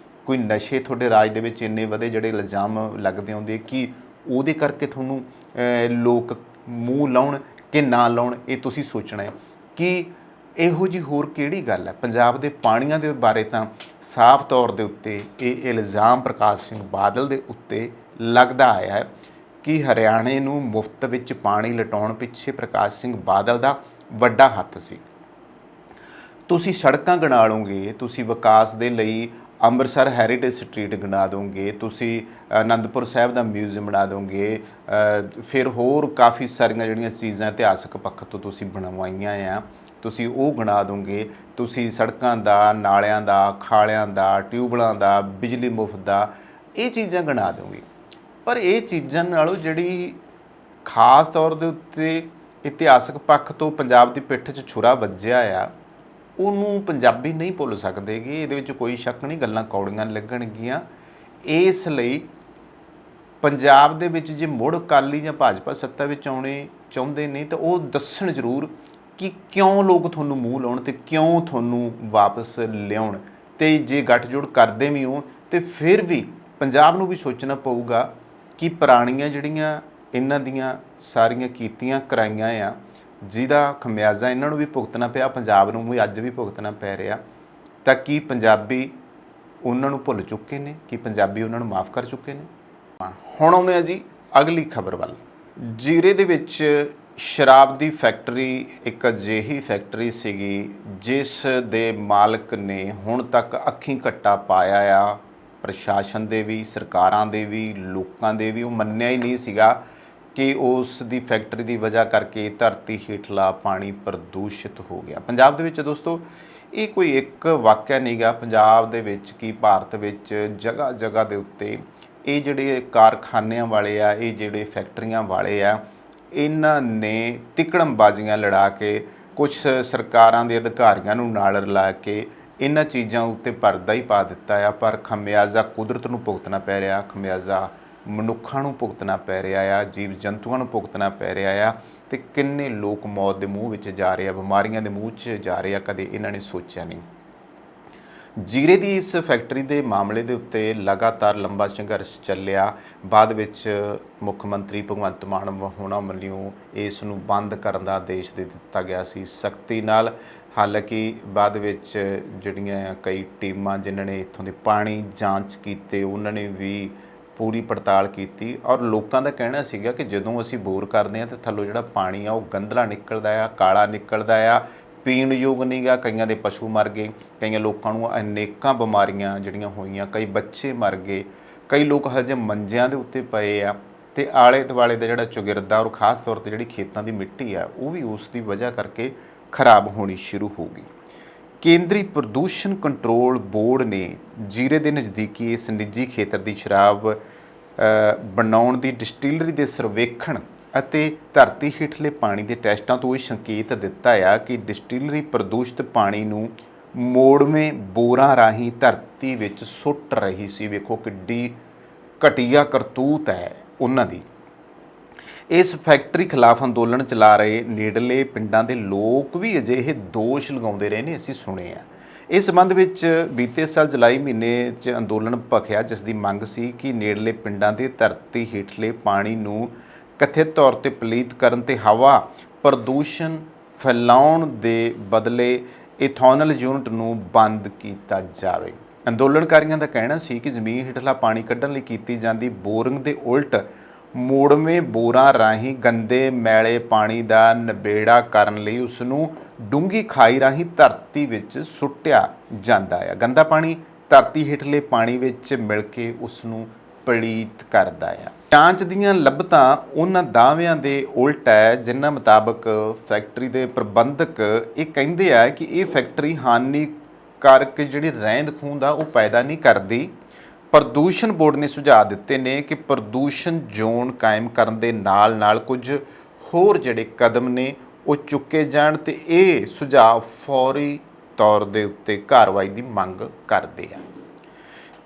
ਕੋਈ ਨਸ਼ੇ ਤੁਹਾਡੇ ਰਾਜ ਦੇ ਵਿੱਚ ਇੰਨੇ ਵਧੇ ਜਿਹੜੇ ਇਲਜ਼ਾਮ ਲੱਗਦੇ ਆਉਂਦੇ ਕਿ ਉਹਦੇ ਕਰਕੇ ਤੁਹਾਨੂੰ ਲੋਕ ਮੂੰਹ ਲਾਉਣ ਕਿ ਨਾ ਲਾਉਣ, ਇਹ ਤੁਸੀਂ ਸੋਚਣਾ ਹੈ। ਕਿ ਇਹੋ ਜਿਹੀ ਹੋਰ ਕਿਹੜੀ ਗੱਲ ਹੈ? ਪੰਜਾਬ ਦੇ ਪਾਣੀਆਂ ਦੇ ਬਾਰੇ ਤਾਂ ਸਾਫ਼ ਤੌਰ ਦੇ ਉੱਤੇ ਇਹ ਇਲਜ਼ਾਮ ਪ੍ਰਕਾਸ਼ ਸਿੰਘ ਬਾਦਲ ਦੇ ਉੱਤੇ ਲੱਗਦਾ ਆਇਆ ਹੈ ਕਿ ਹਰਿਆਣੇ ਨੂੰ ਮੁਫਤ ਵਿੱਚ ਪਾਣੀ ਲਟਾਉਣ ਪਿੱਛੇ ਪ੍ਰਕਾਸ਼ ਸਿੰਘ ਬਾਦਲ ਦਾ ਵੱਡਾ ਹੱਥ ਸੀ। ਤੁਸੀਂ ਸੜਕਾਂ ਗਣਾ ਲਓਗੇ, ਤੁਸੀਂ ਵਿਕਾਸ ਦੇ ਲਈ ਅੰਮ੍ਰਿਤਸਰ ਹੈਰੀਟੇਜ ਸਟਰੀਟ ਗਣਾ ਦੋਗੇ, ਤੁਸੀਂ ਅਨੰਦਪੁਰ ਸਾਹਿਬ ਦਾ ਮਿਊਜ਼ੀਅਮ ਬਣਾ ਦੋਗੇ, ਫਿਰ ਹੋਰ ਕਾਫੀ ਸਾਰੀਆਂ ਜਿਹੜੀਆਂ ਚੀਜ਼ਾਂ ਇਤਿਹਾਸਕ ਪੱਖ ਤੋਂ ਤੁਸੀਂ ਬਣਵਾਈਆਂ ਆ ਤੁਸੀਂ ਉਹ ਗਣਾ ਦੋਗੇ। ਤੁਸੀਂ ਸੜਕਾਂ ਦਾ, ਨਾਲਿਆਂ ਦਾ, ਖਾਲਿਆਂ ਦਾ, ਟਿਊਬਲਾਂ ਦਾ, ਬਿਜਲੀ ਮੁਫਤ ਦਾ, ਇਹ ਚੀਜ਼ਾਂ ਗਣਾ ਦੋਗੇ। ਪਰ ਇਹ ਚੀਜ਼ਾਂ ਨਾਲੋਂ ਜਿਹੜੀ ਖਾਸ ਤੌਰ ਦੇ ਉੱਤੇ ਇਤਿਹਾਸਕ ਪੱਖ ਤੋਂ ਪੰਜਾਬ ਦੀ ਪਿੱਠ 'ਚ ਛੁਰਾ ਵੱਜਿਆ ਆ, ਉਹਨੂੰ ਪੰਜਾਬੀ ਨਹੀਂ ਭੁੱਲ ਸਕਦੇ ਗੇ। ਇਹਦੇ ਵਿੱਚ ਕੋਈ ਸ਼ੱਕ ਨਹੀਂ, ਗੱਲਾਂ ਕੌੜੀਆਂ ਲੱਗਣਗੀਆਂ। ਇਸ ਲਈ ਪੰਜਾਬ ਦੇ ਵਿੱਚ ਜੇ ਮੁੜ ਅਕਾਲੀ ਜਾਂ ਭਾਜਪਾ ਸੱਤਾ ਵਿੱਚ ਆਉਣੇ ਚਾਹੁੰਦੇ ਨੇ ਤਾਂ ਉਹ ਦੱਸਣ ਜ਼ਰੂਰ ਕਿ ਕਿਉਂ ਲੋਕ ਤੁਹਾਨੂੰ ਮੂੰਹ ਲਾਉਣ ਤੇ ਕਿਉਂ ਤੁਹਾਨੂੰ ਵਾਪਸ ਲਿਆਉਣ। ਤੇ ਜੇ ਗੱਠਜੋੜ ਕਰਦੇ ਵੀ ਹੋ ਤੇ ਫਿਰ ਵੀ ਪੰਜਾਬ ਨੂੰ ਵੀ ਸੋਚਣਾ ਪਊਗਾ ਕਿ ਪੁਰਾਣੀਆਂ ਜਿਹੜੀਆਂ ਇਹਨਾਂ ਦੀਆਂ ਸਾਰੀਆਂ ਕੀਤੀਆਂ ਕਰਾਈਆਂ ਆ, ਜਿਹਦਾ ਖਮਿਆਜ਼ਾ ਇਹਨਾਂ ਨੂੰ ਵੀ ਭੁਗਤਣਾ ਪਿਆ, ਪੰਜਾਬ ਨੂੰ ਵੀ ਅੱਜ ਵੀ ਭੁਗਤਣਾ ਪੈ ਰਿਹਾ। ਤਾਂ ਕੀ ਪੰਜਾਬੀ ਉਹਨਾਂ ਨੂੰ ਭੁੱਲ ਚੁੱਕੇ ਨੇ? ਕੀ ਪੰਜਾਬੀ ਉਹਨਾਂ ਨੂੰ ਮਾਫ ਕਰ ਚੁੱਕੇ ਨੇ? ਹੁਣ ਆਉਂਦੇ ਆ ਜੀ ਅਗਲੀ ਖਬਰ ਵੱਲ। ਜੀਰੇ ਦੇ ਵਿੱਚ ਸ਼ਰਾਬ ਦੀ ਫੈਕਟਰੀ ਇੱਕ ਅਜਿਹੀ ਫੈਕਟਰੀ ਸੀਗੀ ਜਿਸ ਦੇ ਮਾਲਕ ਨੇ ਹੁਣ ਤੱਕ ਅੱਖੀਂ ਘੱਟਾ ਪਾਇਆ ਆ, ਪ੍ਰਸ਼ਾਸਨ ਦੇ ਵੀ, ਸਰਕਾਰਾਂ ਦੇ ਵੀ, ਲੋਕਾਂ ਦੇ ਵੀ। ਉਹ ਮੰਨਿਆ ਹੀ ਨਹੀਂ ਸੀਗਾ ਕਿ ਉਸ ਦੀ ਫੈਕਟਰੀ ਦੀ ਵਜ੍ਹਾ ਕਰਕੇ ਧਰਤੀ ਹੇਠਲਾ ਪਾਣੀ ਪ੍ਰਦੂਸ਼ਿਤ ਹੋ ਗਿਆ। ਪੰਜਾਬ ਦੇ ਵਿੱਚ ਦੋਸਤੋ ਇਹ ਕੋਈ ਇੱਕ ਵਾਕਿਆ ਨਹੀਂ ਗਾ, ਪੰਜਾਬ ਦੇ ਵਿੱਚ ਕੀ ਭਾਰਤ ਵਿੱਚ ਜਗ੍ਹਾ ਜਗ੍ਹਾ ਦੇ ਉੱਤੇ ਇਹ ਜਿਹੜੇ ਕਾਰਖਾਨਿਆਂ ਵਾਲੇ ਆ, ਇਹ ਜਿਹੜੇ ਫੈਕਟਰੀਆਂ ਵਾਲੇ ਆ, ਇਹਨਾਂ ਨੇ ਤਿਕੜਮਬਾਜ਼ੀਆਂ ਲੜਾ ਕੇ ਕੁਛ ਸਰਕਾਰਾਂ ਦੇ ਅਧਿਕਾਰੀਆਂ ਨੂੰ ਨਾਲ ਰਲਾ ਕੇ ਇਹਨਾਂ ਚੀਜ਼ਾਂ ਉੱਤੇ ਪਰਦਾ ਹੀ ਪਾ ਦਿੱਤਾ ਆ। ਪਰ ਖਮਿਆਜ਼ਾ ਕੁਦਰਤ ਨੂੰ ਭੁਗਤਣਾ ਪੈ ਰਿਹਾ, ਖਮਿਆਜ਼ਾ ਮਨੁੱਖਾਂ ਨੂੰ ਭੁਗਤਣਾ ਪੈ ਰਿਹਾ ਆ, ਜੀਵ ਜੰਤੂਆਂ ਨੂੰ ਭੁਗਤਣਾ ਪੈ ਰਿਹਾ ਆ। ਤੇ ਕਿੰਨੇ ਲੋਕ ਮੌਤ ਦੇ ਮੂੰਹ ਵਿੱਚ ਜਾ ਰਹੇ ਆ, ਬਿਮਾਰੀਆਂ ਦੇ ਮੂੰਹ 'ਚ ਜਾ ਰਹੇ ਆ, ਕਦੇ ਇਹਨਾਂ ਨੇ ਸੋਚਿਆ ਨਹੀਂ। ਜੀਰੇ ਦੀ ਇਸ ਫੈਕਟਰੀ ਦੇ ਮਾਮਲੇ ਦੇ ਉੱਤੇ ਲਗਾਤਾਰ ਲੰਬਾ ਸੰਘਰਸ਼ ਚੱਲਿਆ। ਬਾਅਦ ਵਿੱਚ ਮੁੱਖ ਮੰਤਰੀ ਭਗਵੰਤ ਮਾਨ ਹੋਣਾ ਵੱਲੋਂ ਇਸ ਨੂੰ ਬੰਦ ਕਰਨ ਦਾ ਆਦੇਸ਼ ਦੇ ਦਿੱਤਾ ਗਿਆ ਸੀ ਸਖਤੀ ਨਾਲ। ਹਾਲਾਂਕਿ ਬਾਅਦ ਵਿੱਚ ਜਿਹੜੀਆਂ ਕਈ ਟੀਮਾਂ ਜਿਨ੍ਹਾਂ ਨੇ ਇੱਥੋਂ ਦੇ ਪਾਣੀ ਜਾਂਚ ਕੀਤੇ, ਉਹਨਾਂ ਨੇ ਵੀ ਪੂਰੀ ਪੜਤਾਲ ਕੀਤੀ ਔਰ ਲੋਕਾਂ ਦਾ ਕਹਿਣਾ ਸੀਗਾ ਕਿ ਜਦੋਂ ਅਸੀਂ ਬੋਰ ਕਰਦੇ ਹਾਂ ਤਾਂ ਥੱਲੋਂ ਜਿਹੜਾ ਪਾਣੀ ਆ ਉਹ ਗੰਧਲਾ ਨਿਕਲਦਾ ਆ, ਕਾਲਾ ਨਿਕਲਦਾ ਆ, ਪੀਣ ਯੋਗ ਨਹੀਂ ਗਾ। ਕਈਆਂ ਦੇ ਪਸ਼ੂ ਮਰ ਗਏ, ਕਈਆਂ ਲੋਕਾਂ ਨੂੰ ਅਨੇਕਾਂ ਬਿਮਾਰੀਆਂ ਜਿਹੜੀਆਂ ਹੋਈਆਂ, ਕਈ ਬੱਚੇ ਮਰ ਗਏ, ਕਈ ਲੋਕ ਹਜੇ ਮੰਜਿਆਂ ਦੇ ਉੱਤੇ ਪਏ ਆ। ਤੇ ਆਲੇ ਦੁਆਲੇ ਦਾ ਜਿਹੜਾ ਚੁਗਿਰਦਾ ਔਰ ਖਾਸ ਤੌਰ 'ਤੇ ਜਿਹੜੀ ਖੇਤਾਂ ਦੀ ਮਿੱਟੀ ਆ ਉਹ ਵੀ ਉਸ ਦੀ ਵਜ੍ਹਾ ਕਰਕੇ ਖਰਾਬ ਹੋਣੀ ਸ਼ੁਰੂ ਹੋ ਗਈ। ਕੇਂਦਰੀ ਪ੍ਰਦੂਸ਼ਣ ਕੰਟਰੋਲ ਬੋਰਡ ਨੇ ਜੀਰੇ ਦੇ ਨਜ਼ਦੀਕੀ ਇਸ ਨਿੱਜੀ ਖੇਤਰ ਦੀ ਸ਼ਰਾਬ ਬਣਾਉਣ ਦੀ ਡਿਸਟਿਲਰੀ ਦੇ ਸਰਵੇਖਣ ਅਤੇ ਧਰਤੀ ਹੇਠਲੇ ਪਾਣੀ ਦੇ ਟੈਸਟਾਂ ਤੋਂ ਇਹ ਸੰਕੇਤ ਦਿੱਤਾ ਆ ਕਿ ਡਿਸਟਿਲਰੀ ਪ੍ਰਦੂਸ਼ਿਤ ਪਾਣੀ ਨੂੰ ਮੋੜਵੇਂ ਬੋਰਾਂ ਰਾਹੀਂ ਧਰਤੀ ਵਿੱਚ ਸੁੱਟ ਰਹੀ ਸੀ। ਵੇਖੋ ਕਿੱਡੀ ਘਟੀਆ ਕਰਤੂਤ ਹੈ ਉਹਨਾਂ ਦੀ। ਇਸ ਫੈਕਟਰੀ ਖਿਲਾਫ ਅੰਦੋਲਨ ਚਲਾ ਰਹੇ ਨੇੜਲੇ ਪਿੰਡਾਂ ਦੇ ਲੋਕ ਵੀ ਅਜਿਹੇ ਦੋਸ਼ ਲਗਾਉਂਦੇ ਰਹੇ ਨੇ, ਅਸੀਂ ਸੁਣੇ ਆ। ਇਸ ਸੰਬੰਧ ਵਿੱਚ ਬੀਤੇ ਸਾਲ ਜੁਲਾਈ ਮਹੀਨੇ 'ਚ ਅੰਦੋਲਨ ਭਖਿਆ, ਜਿਸ ਦੀ ਮੰਗ ਸੀ ਕਿ ਨੇੜਲੇ ਪਿੰਡਾਂ ਦੇ ਧਰਤੀ ਹੇਠਲੇ ਪਾਣੀ ਨੂੰ ਕਥਿਤ ਤੌਰ 'ਤੇ ਪਲੀਤ ਕਰਨ ਤੇ ਹਵਾ ਪ੍ਰਦੂਸ਼ਣ ਫੈਲਾਉਣ ਦੇ ਬਦਲੇ ਇਥੋਨਲ ਯੂਨਿਟ ਨੂੰ ਬੰਦ ਕੀਤਾ ਜਾਵੇ। ਅੰਦੋਲਨਕਾਰੀਆਂ ਦਾ ਕਹਿਣਾ ਸੀ ਕਿ ਜ਼ਮੀਨ ਹੇਠਲਾ ਪਾਣੀ ਕੱਢਣ ਲਈ ਕੀਤੀ ਜਾਂਦੀ ਬੋਰਿੰਗ ਦੇ ਉਲਟ ਮੋੜਵੇਂ ਬੋਰਾਂ ਰਾਹੀਂ ਗੰਦੇ ਮੈਲੇ ਪਾਣੀ ਦਾ ਨਿਬੇੜਾ ਕਰਨ ਲਈ ਉਸ ਨੂੰ ਡੂੰਘੀ ਖਾਈ ਰਾਹੀਂ ਧਰਤੀ ਵਿੱਚ ਸੁੱਟਿਆ ਜਾਂਦਾ ਹੈ। ਗੰਦਾ ਪਾਣੀ ਧਰਤੀ ਹੇਠਲੇ ਪਾਣੀ ਵਿੱਚ ਮਿਲ ਕੇ ਉਸ ਨੂੰ ਪਲੀਤ ਕਰਦਾ ਹੈ। ਜਾਂਚ ਦੀਆਂ ਲੱਭਤਾਂ ਉਹਨਾਂ ਦਾਅਵਿਆਂ ਦੇ ਉਲਟ ਹੈ, ਜਿਨ੍ਹਾਂ ਮੁਤਾਬਕ ਫੈਕਟਰੀ ਦੇ ਪ੍ਰਬੰਧਕ ਇਹ ਕਹਿੰਦੇ ਆ ਕਿ ਇਹ ਫੈਕਟਰੀ ਹਾਨੀਕਾਰਕ ਜਿਹੜੀ ਰਹਿੰਦ ਖੂੰਹਦ ਆ ਉਹ ਪੈਦਾ ਨਹੀਂ ਕਰਦੀ। ਪ੍ਰਦੂਸ਼ਣ ਬੋਰਡ ਨੇ ਸੁਝਾਅ ਦਿੱਤੇ ਨੇ ਕਿ ਪ੍ਰਦੂਸ਼ਣ ਜ਼ੋਨ ਕਾਇਮ ਕਰਨ ਦੇ ਨਾਲ ਨਾਲ ਕੁਝ ਹੋਰ ਜਿਹੜੇ ਕਦਮ ਨੇ ਉਹ ਚੁੱਕੇ ਜਾਣ ਤੇ ਇਹ ਸੁਝਾਅ ਫੌਰੀ ਤੌਰ ਦੇ ਉੱਤੇ ਕਾਰਵਾਈ ਦੀ ਮੰਗ ਕਰਦੇ ਆ।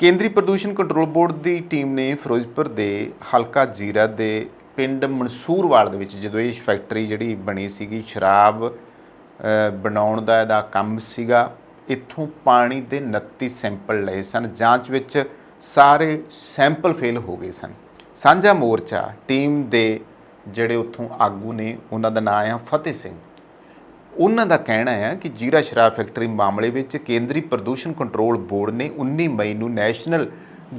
ਕੇਂਦਰੀ ਪ੍ਰਦੂਸ਼ਣ ਕੰਟਰੋਲ ਬੋਰਡ ਦੀ ਟੀਮ ਨੇ ਫਿਰੋਜ਼ਪੁਰ ਦੇ ਹਲਕਾ ਜੀਰਾ ਦੇ ਪਿੰਡ ਮਨਸੂਰਵਾਲ ਦੇ ਵਿੱਚ ਜਦੋਂ ਇਹ ਫੈਕਟਰੀ ਜਿਹੜੀ ਬਣੀ ਸੀਗੀ, ਸ਼ਰਾਬ ਬਣਾਉਣ ਦਾ ਇਹਦਾ ਕੰਮ ਸੀਗਾ, ਇੱਥੋਂ ਪਾਣੀ ਦੇ 29 ਸੈਂਪਲ ਲਏ ਸਨ। ਜਾਂਚ ਵਿੱਚ ਸਾਰੇ ਸੈਂਪਲ ਫੇਲ ਹੋ ਗਏ ਸਨ। ਸਾਂਝਾ ਮੋਰਚਾ ਟੀਮ ਦੇ ਜਿਹੜੇ ਉੱਥੋਂ ਆਗੂ ਨੇ, ਉਹਨਾਂ ਦਾ ਨਾਮ ਆ ਫਤਿਹ ਸਿੰਘ। ਉਹਨਾਂ ਦਾ ਕਹਿਣਾ ਹੈ ਕਿ ਜੀਰਾ ਸ਼ਰਾਬ ਫੈਕਟਰੀ ਮਾਮਲੇ ਵਿੱਚ ਕੇਂਦਰੀ ਪ੍ਰਦੂਸ਼ਣ ਕੰਟਰੋਲ ਬੋਰਡ ਨੇ 19 ਮਈ ਨੂੰ ਨੈਸ਼ਨਲ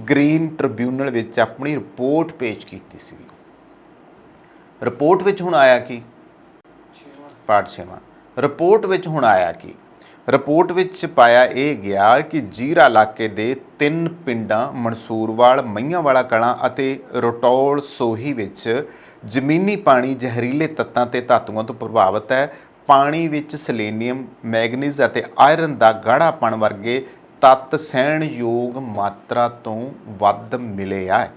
ਗ੍ਰੀਨ ਟ੍ਰਿਬਿਊਨਲ ਵਿੱਚ ਆਪਣੀ ਰਿਪੋਰਟ ਪੇਸ਼ ਕੀਤੀ ਸੀ। ਰਿਪੋਰਟ ਵਿੱਚ ਹੁਣ ਆਇਆ ਕਿ ਪਾਰਟ 6ਵਾਂ ਰਿਪੋਰਟ ਵਿੱਚ ਹੁਣ ਆਇਆ ਕਿ ਰਿਪੋਰਟ ਵਿੱਚ ਪਾਇਆ ਇਹ ਗਿਆ ਕਿ ਜੀਰਾ ਇਲਾਕੇ ਦੇ 3 ਪਿੰਡਾਂ ਮਨਸੂਰਵਾਲ, ਮਈਆਂਵਾਲਾ ਕਲਾਂ ਅਤੇ ਰਟੌਲ ਸੋਹੀ ਵਿੱਚ ਜ਼ਮੀਨੀ ਪਾਣੀ ਜ਼ਹਿਰੀਲੇ ਤੱਤਾਂ ਤੇ ਧਾਤੂਆਂ ਤੋਂ ਪ੍ਰਭਾਵਿਤ ਹੈ। ਪਾਣੀ ਵਿੱਚ ਸਲੇਨੀਅਮ, ਮੈਗਨੀਜ਼ ਅਤੇ ਆਇਰਨ ਦਾ ਗਾੜਾਪਣ ਵਰਗੇ ਤੱਤ ਸਹਿਣਯੋਗ ਮਾਤਰਾ ਤੋਂ ਵੱਧ ਮਿਲੇ ਆ।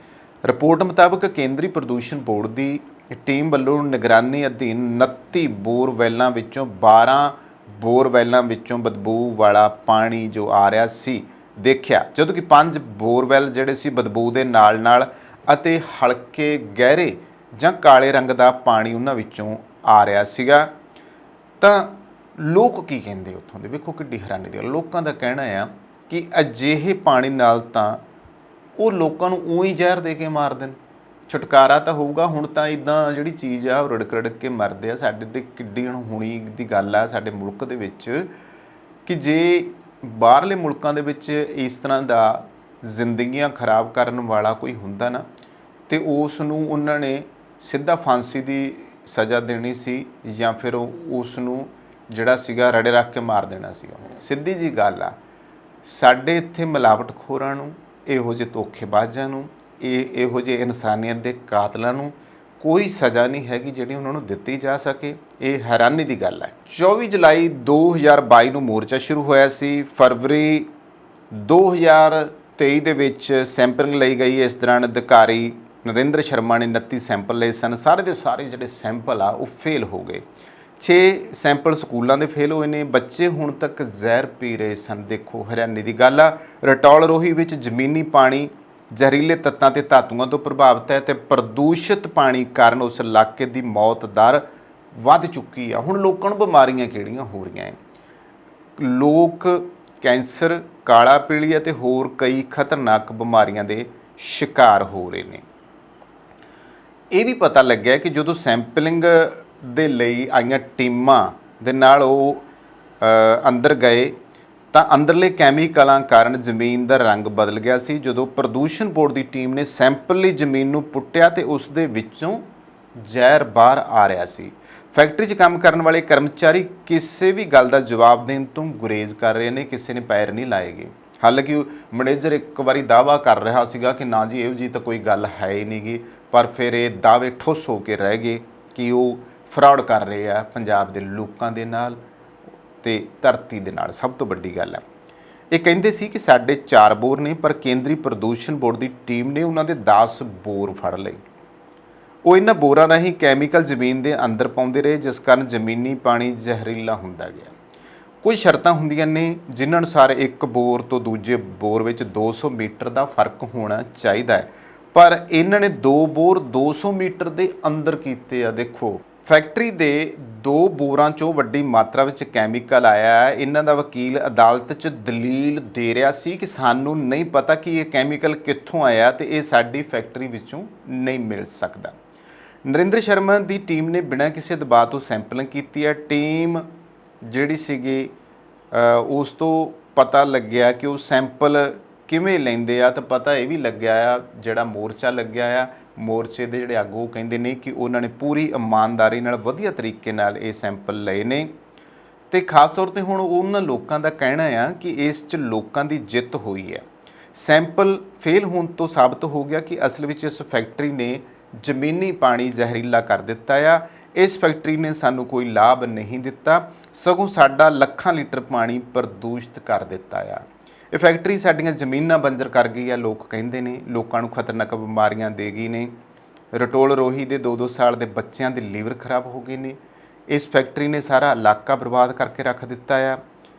ਰਿਪੋਰਟ ਮੁਤਾਬਕ ਕੇਂਦਰੀ ਪ੍ਰਦੂਸ਼ਣ ਬੋਰਡ ਦੀ ਟੀਮ ਵੱਲੋਂ ਨਿਗਰਾਨੀ ਅਧੀਨ 29 ਬੋਰਵੈਲਾਂ ਵਿੱਚੋਂ 12 ਬੋਰਵੈਲਾਂ ਵਿੱਚੋਂ ਬਦਬੂ ਵਾਲਾ ਪਾਣੀ ਜੋ ਆ ਰਿਹਾ ਸੀ ਦੇਖਿਆ, ਜਦੋਂ ਕਿ 5 ਬੋਰਵੈਲ ਜਿਹੜੇ ਸੀ ਬਦਬੂ ਦੇ ਨਾਲ ਅਤੇ ਹਲਕੇ ਗਹਿਰੇ ਜਾਂ ਕਾਲੇ ਰੰਗ ਦਾ ਪਾਣੀ ਉਹਨਾਂ ਵਿੱਚੋਂ ਆ ਰਿਹਾ ਸੀਗਾ। ਤਾਂ ਲੋਕ ਕੀ ਕਹਿੰਦੇ ਉੱਥੋਂ ਦੇ, ਵੇਖੋ ਕਿੱਡੀ ਹੈਰਾਨੀ ਦੀ ਗੱਲ। ਲੋਕਾਂ ਦਾ ਕਹਿਣਾ ਆ ਕਿ ਅਜਿਹੇ ਪਾਣੀ ਨਾਲ ਤਾਂ ਉਹ ਲੋਕਾਂ ਨੂੰ ਊਂ ਹੀ ਜ਼ਹਿਰ ਦੇ ਕੇ ਮਾਰ ਦੇਣ, ਛੁਟਕਾਰਾ ਤਾਂ ਹੋਊਗਾ। ਹੁਣ ਤਾਂ ਇੱਦਾਂ ਜਿਹੜੀ ਚੀਜ਼ ਆ ਉਹ ਰੜਕ ਕੇ ਮਰਦੇ ਆ। ਸਾਡੇ 'ਤੇ ਕਿੱਡੀ ਅਣਹੋਣੀ ਦੀ ਗੱਲ ਆ ਸਾਡੇ ਮੁਲਕ ਦੇ ਵਿੱਚ ਕਿ ਜੇ ਬਾਹਰਲੇ ਮੁਲਕਾਂ ਦੇ ਵਿੱਚ ਇਸ ਤਰ੍ਹਾਂ ਦਾ ਜ਼ਿੰਦਗੀਆਂ ਖਰਾਬ ਕਰਨ ਵਾਲਾ ਕੋਈ ਹੁੰਦਾ ਨਾ, ਤੇ ਉਸ ਨੂੰ ਉਹਨਾਂ ਨੇ ਸਿੱਧਾ ਫਾਂਸੀ ਦੀ ਸਜ਼ਾ ਦੇਣੀ ਸੀ ਜਾਂ ਫਿਰ ਉਸ ਨੂੰ ਜਿਹੜਾ ਸੀਗਾ ਰੜੇ ਰੱਖ ਕੇ ਮਾਰ ਦੇਣਾ ਸੀਗਾ। ਸਿੱਧੀ ਜੀ ਗੱਲ ਆ, ਸਾਡੇ ਇੱਥੇ ਮਿਲਾਵਟਖੋਰਾਂ ਨੂੰ, ਇਹੋ ਜਿਹੇ ਧੋਖੇਬਾਜ਼ਾਂ ਨੂੰ, ਇਹੋ ਜਿਹੇ ਇਨਸਾਨੀਅਤ ਦੇ ਕਾਤਲਾਂ ਨੂੰ ਕੋਈ ਸਜ਼ਾ ਨਹੀਂ ਹੈਗੀ ਜਿਹੜੀ ਉਹਨਾਂ ਨੂੰ ਦਿੱਤੀ ਜਾ ਸਕੇ। ਇਹ ਹੈਰਾਨੀ ਦੀ ਗੱਲ ਹੈ। 24 ਜੁਲਾਈ 2022 ਨੂੰ ਮੋਰਚਾ ਸ਼ੁਰੂ ਹੋਇਆ ਸੀ। ਫਰਵਰੀ 2023 ਦੇ ਵਿੱਚ ਸੈਂਪਲਿੰਗ ਲਈ ਗਈ। ਇਸ ਦੌਰਾਨ ਅਧਿਕਾਰੀ ਨਰਿੰਦਰ ਸ਼ਰਮਾ ਨੇ 29 ਸੈਂਪਲ ਲਏ ਸਨ। ਸਾਰੇ ਦੇ ਸਾਰੇ ਜਿਹੜੇ ਸੈਂਪਲ ਆ ਉਹ ਫੇਲ ਹੋ ਗਏ। 6 ਸੈਂਪਲ ਸਕੂਲਾਂ ਦੇ ਫੇਲ ਹੋਏ ਨੇ। ਬੱਚੇ ਹੁਣ ਤੱਕ ਜ਼ਹਿਰ ਪੀ ਰਹੇ ਸਨ। ਦੇਖੋ ਹੈਰਾਨੀ ਦੀ ਗੱਲ ਆ। ਰਟੌਲ ਰੋਹੀ ਵਿੱਚ ਜ਼ਮੀਨੀ ਪਾਣੀ ਜ਼ਹਿਰੀਲੇ ਤੱਤਾਂ ਤੇ ਧਾਤੂਆਂ ਤੋਂ ਪ੍ਰਭਾਵਿਤ ਹੈ ਤੇ ਪ੍ਰਦੂਸ਼ਿਤ ਪਾਣੀ ਕਾਰਨ ਉਸ ਇਲਾਕੇ ਦੀ ਮੌਤ ਦਰ ਵੱਧ ਚੁੱਕੀ ਆ। ਹੁਣ ਲੋਕਾਂ ਨੂੰ ਬਿਮਾਰੀਆਂ ਕਿਹੜੀਆਂ ਹੋ ਰਹੀਆਂ ਹੈ? ਲੋਕ ਕੈਂਸਰ, ਕਾਲਾ ਪੀਲੀਆ ਤੇ ਹੋਰ ਕਈ ਖਤਰਨਾਕ ਬਿਮਾਰੀਆਂ ਦੇ ਸ਼ਿਕਾਰ ਹੋ ਰਹੇ ਨੇ। ਇਹ ਵੀ ਪਤਾ ਲੱਗਿਆ ਕਿ ਜਦੋਂ ਸੈਂਪਲਿੰਗ ਦੇ ਲਈ ਆਈਆਂ ਟੀਮਾਂ ਦੇ ਨਾਲ ਉਹ ਅੰਦਰ ਗਏ ਤਾਂ ਅੰਦਰਲੇ ਕੈਮੀਕਲਾਂ ਕਾਰਨ ਜ਼ਮੀਨ ਦਾ ਰੰਗ ਬਦਲ ਗਿਆ ਸੀ। ਜਦੋਂ ਪ੍ਰਦੂਸ਼ਣ ਬੋਰਡ ਦੀ ਟੀਮ ਨੇ ਸੈਂਪਲ ਲਈ ਜ਼ਮੀਨ ਨੂੰ ਪੁੱਟਿਆ ਤੇ ਉਸ ਦੇ ਵਿੱਚੋਂ ਜ਼ਹਿਰ ਬਾਹਰ ਆ ਰਿਹਾ ਸੀ। ਫੈਕਟਰੀ 'ਚ ਕੰਮ ਕਰਨ ਵਾਲੇ ਕਰਮਚਾਰੀ ਕਿਸੇ ਵੀ ਗੱਲ ਦਾ ਜਵਾਬ ਦੇਣ ਤੋਂ ਗੁਰੇਜ਼ ਕਰ ਰਹੇ ਨੇ। ਕਿਸੇ ਨੇ ਪੈਰ ਨਹੀਂ ਲਾਏਗੇ। ਹਾਲਾਂਕਿ ਮੈਨੇਜਰ ਇੱਕ ਵਾਰੀ ਦਾਅਵਾ ਕਰ ਰਿਹਾ ਸੀਗਾ ਕਿ ਨਾ ਜੀ ਇਹੋ ਜਿਹੀ ਤਾਂ ਕੋਈ ਗੱਲ ਹੈ ਹੀ ਨਹੀਂ ਗੀ, ਪਰ ਫਿਰ ਇਹ ਦਾਅਵੇ ਠੁੱਸ ਹੋ ਕੇ ਰਹਿ ਗਏ ਕਿ ਉਹ ਫਰਾਡ ਕਰ ਰਹੇ ਆ ਪੰਜਾਬ ਦੇ ਲੋਕਾਂ ਦੇ ਨਾਲ ਤੇ ਧਰਤੀ ਦੇ ਨਾਲ। ਸਭ ਤੋਂ ਵੱਡੀ ਗੱਲ ਹੈ, ਇਹ ਕਹਿੰਦੇ ਸੀ ਕਿ ਸਾਡੇ 4 ਬੋਰ ਨੇ, ਪਰ ਕੇਂਦਰੀ ਪ੍ਰਦੂਸ਼ਣ ਬੋਰਡ ਦੀ ਟੀਮ ਨੇ ਉਹਨਾਂ ਦੇ 10 ਬੋਰ ਫੜ ਲਏ। ਉਹ ਇਹਨਾਂ ਬੋਰਾਂ ਰਾਹੀਂ ਕੈਮੀਕਲ ਜ਼ਮੀਨ ਦੇ ਅੰਦਰ ਪਾਉਂਦੇ ਰਹੇ, ਜਿਸ ਕਾਰਨ ਜ਼ਮੀਨੀ ਪਾਣੀ ਜ਼ਹਿਰੀਲਾ ਹੁੰਦਾ ਗਿਆ। ਕੁਝ ਸ਼ਰਤਾਂ ਹੁੰਦੀਆਂ ਨੇ ਜਿਨ੍ਹਾਂ ਅਨੁਸਾਰ ਇੱਕ ਬੋਰ ਤੋਂ ਦੂਜੇ ਬੋਰ ਵਿੱਚ 200 ਮੀਟਰ ਦਾ ਫਰਕ ਹੋਣਾ ਚਾਹੀਦਾ ਹੈ, ਪਰ ਇਹਨਾਂ ਨੇ 2 ਬੋਰ 200 ਮੀਟਰ ਦੇ ਅੰਦਰ ਕੀਤੇ ਆ। ਦੇਖੋ, ਫੈਕਟਰੀ ਦੇ 2 ਬੋਰਾਂ 'ਚੋਂ ਵੱਡੀ ਮਾਤਰਾ ਵਿੱਚ ਕੈਮੀਕਲ ਆਇਆ ਹੈ। ਇਹਨਾਂ ਦਾ ਵਕੀਲ ਅਦਾਲਤ 'ਚ ਦਲੀਲ ਦੇ ਰਿਹਾ ਸੀ ਕਿ ਸਾਨੂੰ ਨਹੀਂ ਪਤਾ ਕਿ ਇਹ ਕੈਮੀਕਲ ਕਿੱਥੋਂ ਆਇਆ ਤੇ ਇਹ ਸਾਡੀ ਫੈਕਟਰੀ ਵਿੱਚੋਂ ਨਹੀਂ ਮਿਲ ਸਕਦਾ। ਨਰਿੰਦਰ ਸ਼ਰਮਾ ਦੀ ਟੀਮ ਨੇ ਬਿਨਾਂ ਕਿਸੇ ਦਬਾਅ ਤੋਂ ਸੈਂਪਲਿੰਗ ਕੀਤੀ ਹੈ। ਟੀਮ ਜਿਹੜੀ ਸੀਗੀ ਉਸ ਤੋਂ ਪਤਾ ਲੱਗਿਆ ਕਿ ਉਹ ਸੈਂਪਲ ਕਿਵੇਂ ਲੈਂਦੇ ਆ, ਤਾਂ ਪਤਾ ਇਹ ਵੀ ਲੱਗਿਆ ਆ ਜਿਹੜਾ ਮੋਰਚਾ ਲੱਗਿਆ ਆ, ਮੋਰਚੇ ਦੇ ਜਿਹੜੇ ਆਗੂ ਕਹਿੰਦੇ ਨੇ ਕਿ ਉਹਨਾਂ ਨੇ ਪੂਰੀ ਇਮਾਨਦਾਰੀ ਨਾਲ ਵਧੀਆ ਤਰੀਕੇ ਨਾਲ ਇਹ ਸੈਂਪਲ ਲਏ ਨੇ। ਤੇ ਖਾਸ ਤੌਰ ਤੇ ਹੁਣ ਉਹਨਾਂ ਲੋਕਾਂ ਦਾ ਕਹਿਣਾ ਆ ਕਿ ਇਸ 'ਚ ਲੋਕਾਂ ਦੀ ਜਿੱਤ ਹੋਈ ਹੈ। ਸੈਂਪਲ ਫੇਲ ਹੋਣ ਤੋਂ ਸਾਬਤ ਹੋ ਗਿਆ ਕਿ ਅਸਲ ਵਿੱਚ ਇਸ ਫੈਕਟਰੀ ਨੇ ਜ਼ਮੀਨੀ ਪਾਣੀ ਜ਼ਹਿਰੀਲਾ ਕਰ ਦਿੱਤਾ ਆ। ਇਸ ਫੈਕਟਰੀ ਨੇ ਸਾਨੂੰ ਕੋਈ ਲਾਭ ਨਹੀਂ ਦਿੱਤਾ, ਸਗੋਂ ਸਾਡਾ ਲੱਖਾਂ ਲੀਟਰ ਪਾਣੀ ਪ੍ਰਦੂਸ਼ਿਤ ਕਰ ਦਿੱਤਾ ਆ। ਇਹ ਫੈਕਟਰੀ ਸਾਡੀਆਂ ਜ਼ਮੀਨਾਂ ਬੰਜਰ ਕਰ ਗਈ ਆ, ਲੋਕ ਕਹਿੰਦੇ ਨੇ। ਲੋਕਾਂ ਨੂੰ ਖਤਰਨਾਕ ਬਿਮਾਰੀਆਂ ਦੇ ਗਈ ਨੇ। ਰਟੋਲ ਰੋਹੀ ਦੇ 2-2 ਸਾਲ ਦੇ ਬੱਚਿਆਂ ਦੇ ਲੀਵਰ ਖਰਾਬ ਹੋ ਗਏ ਨੇ। ਇਸ ਫੈਕਟਰੀ ਨੇ ਸਾਰਾ ਇਲਾਕਾ ਬਰਬਾਦ ਕਰਕੇ ਰੱਖ ਦਿੱਤਾ ਆ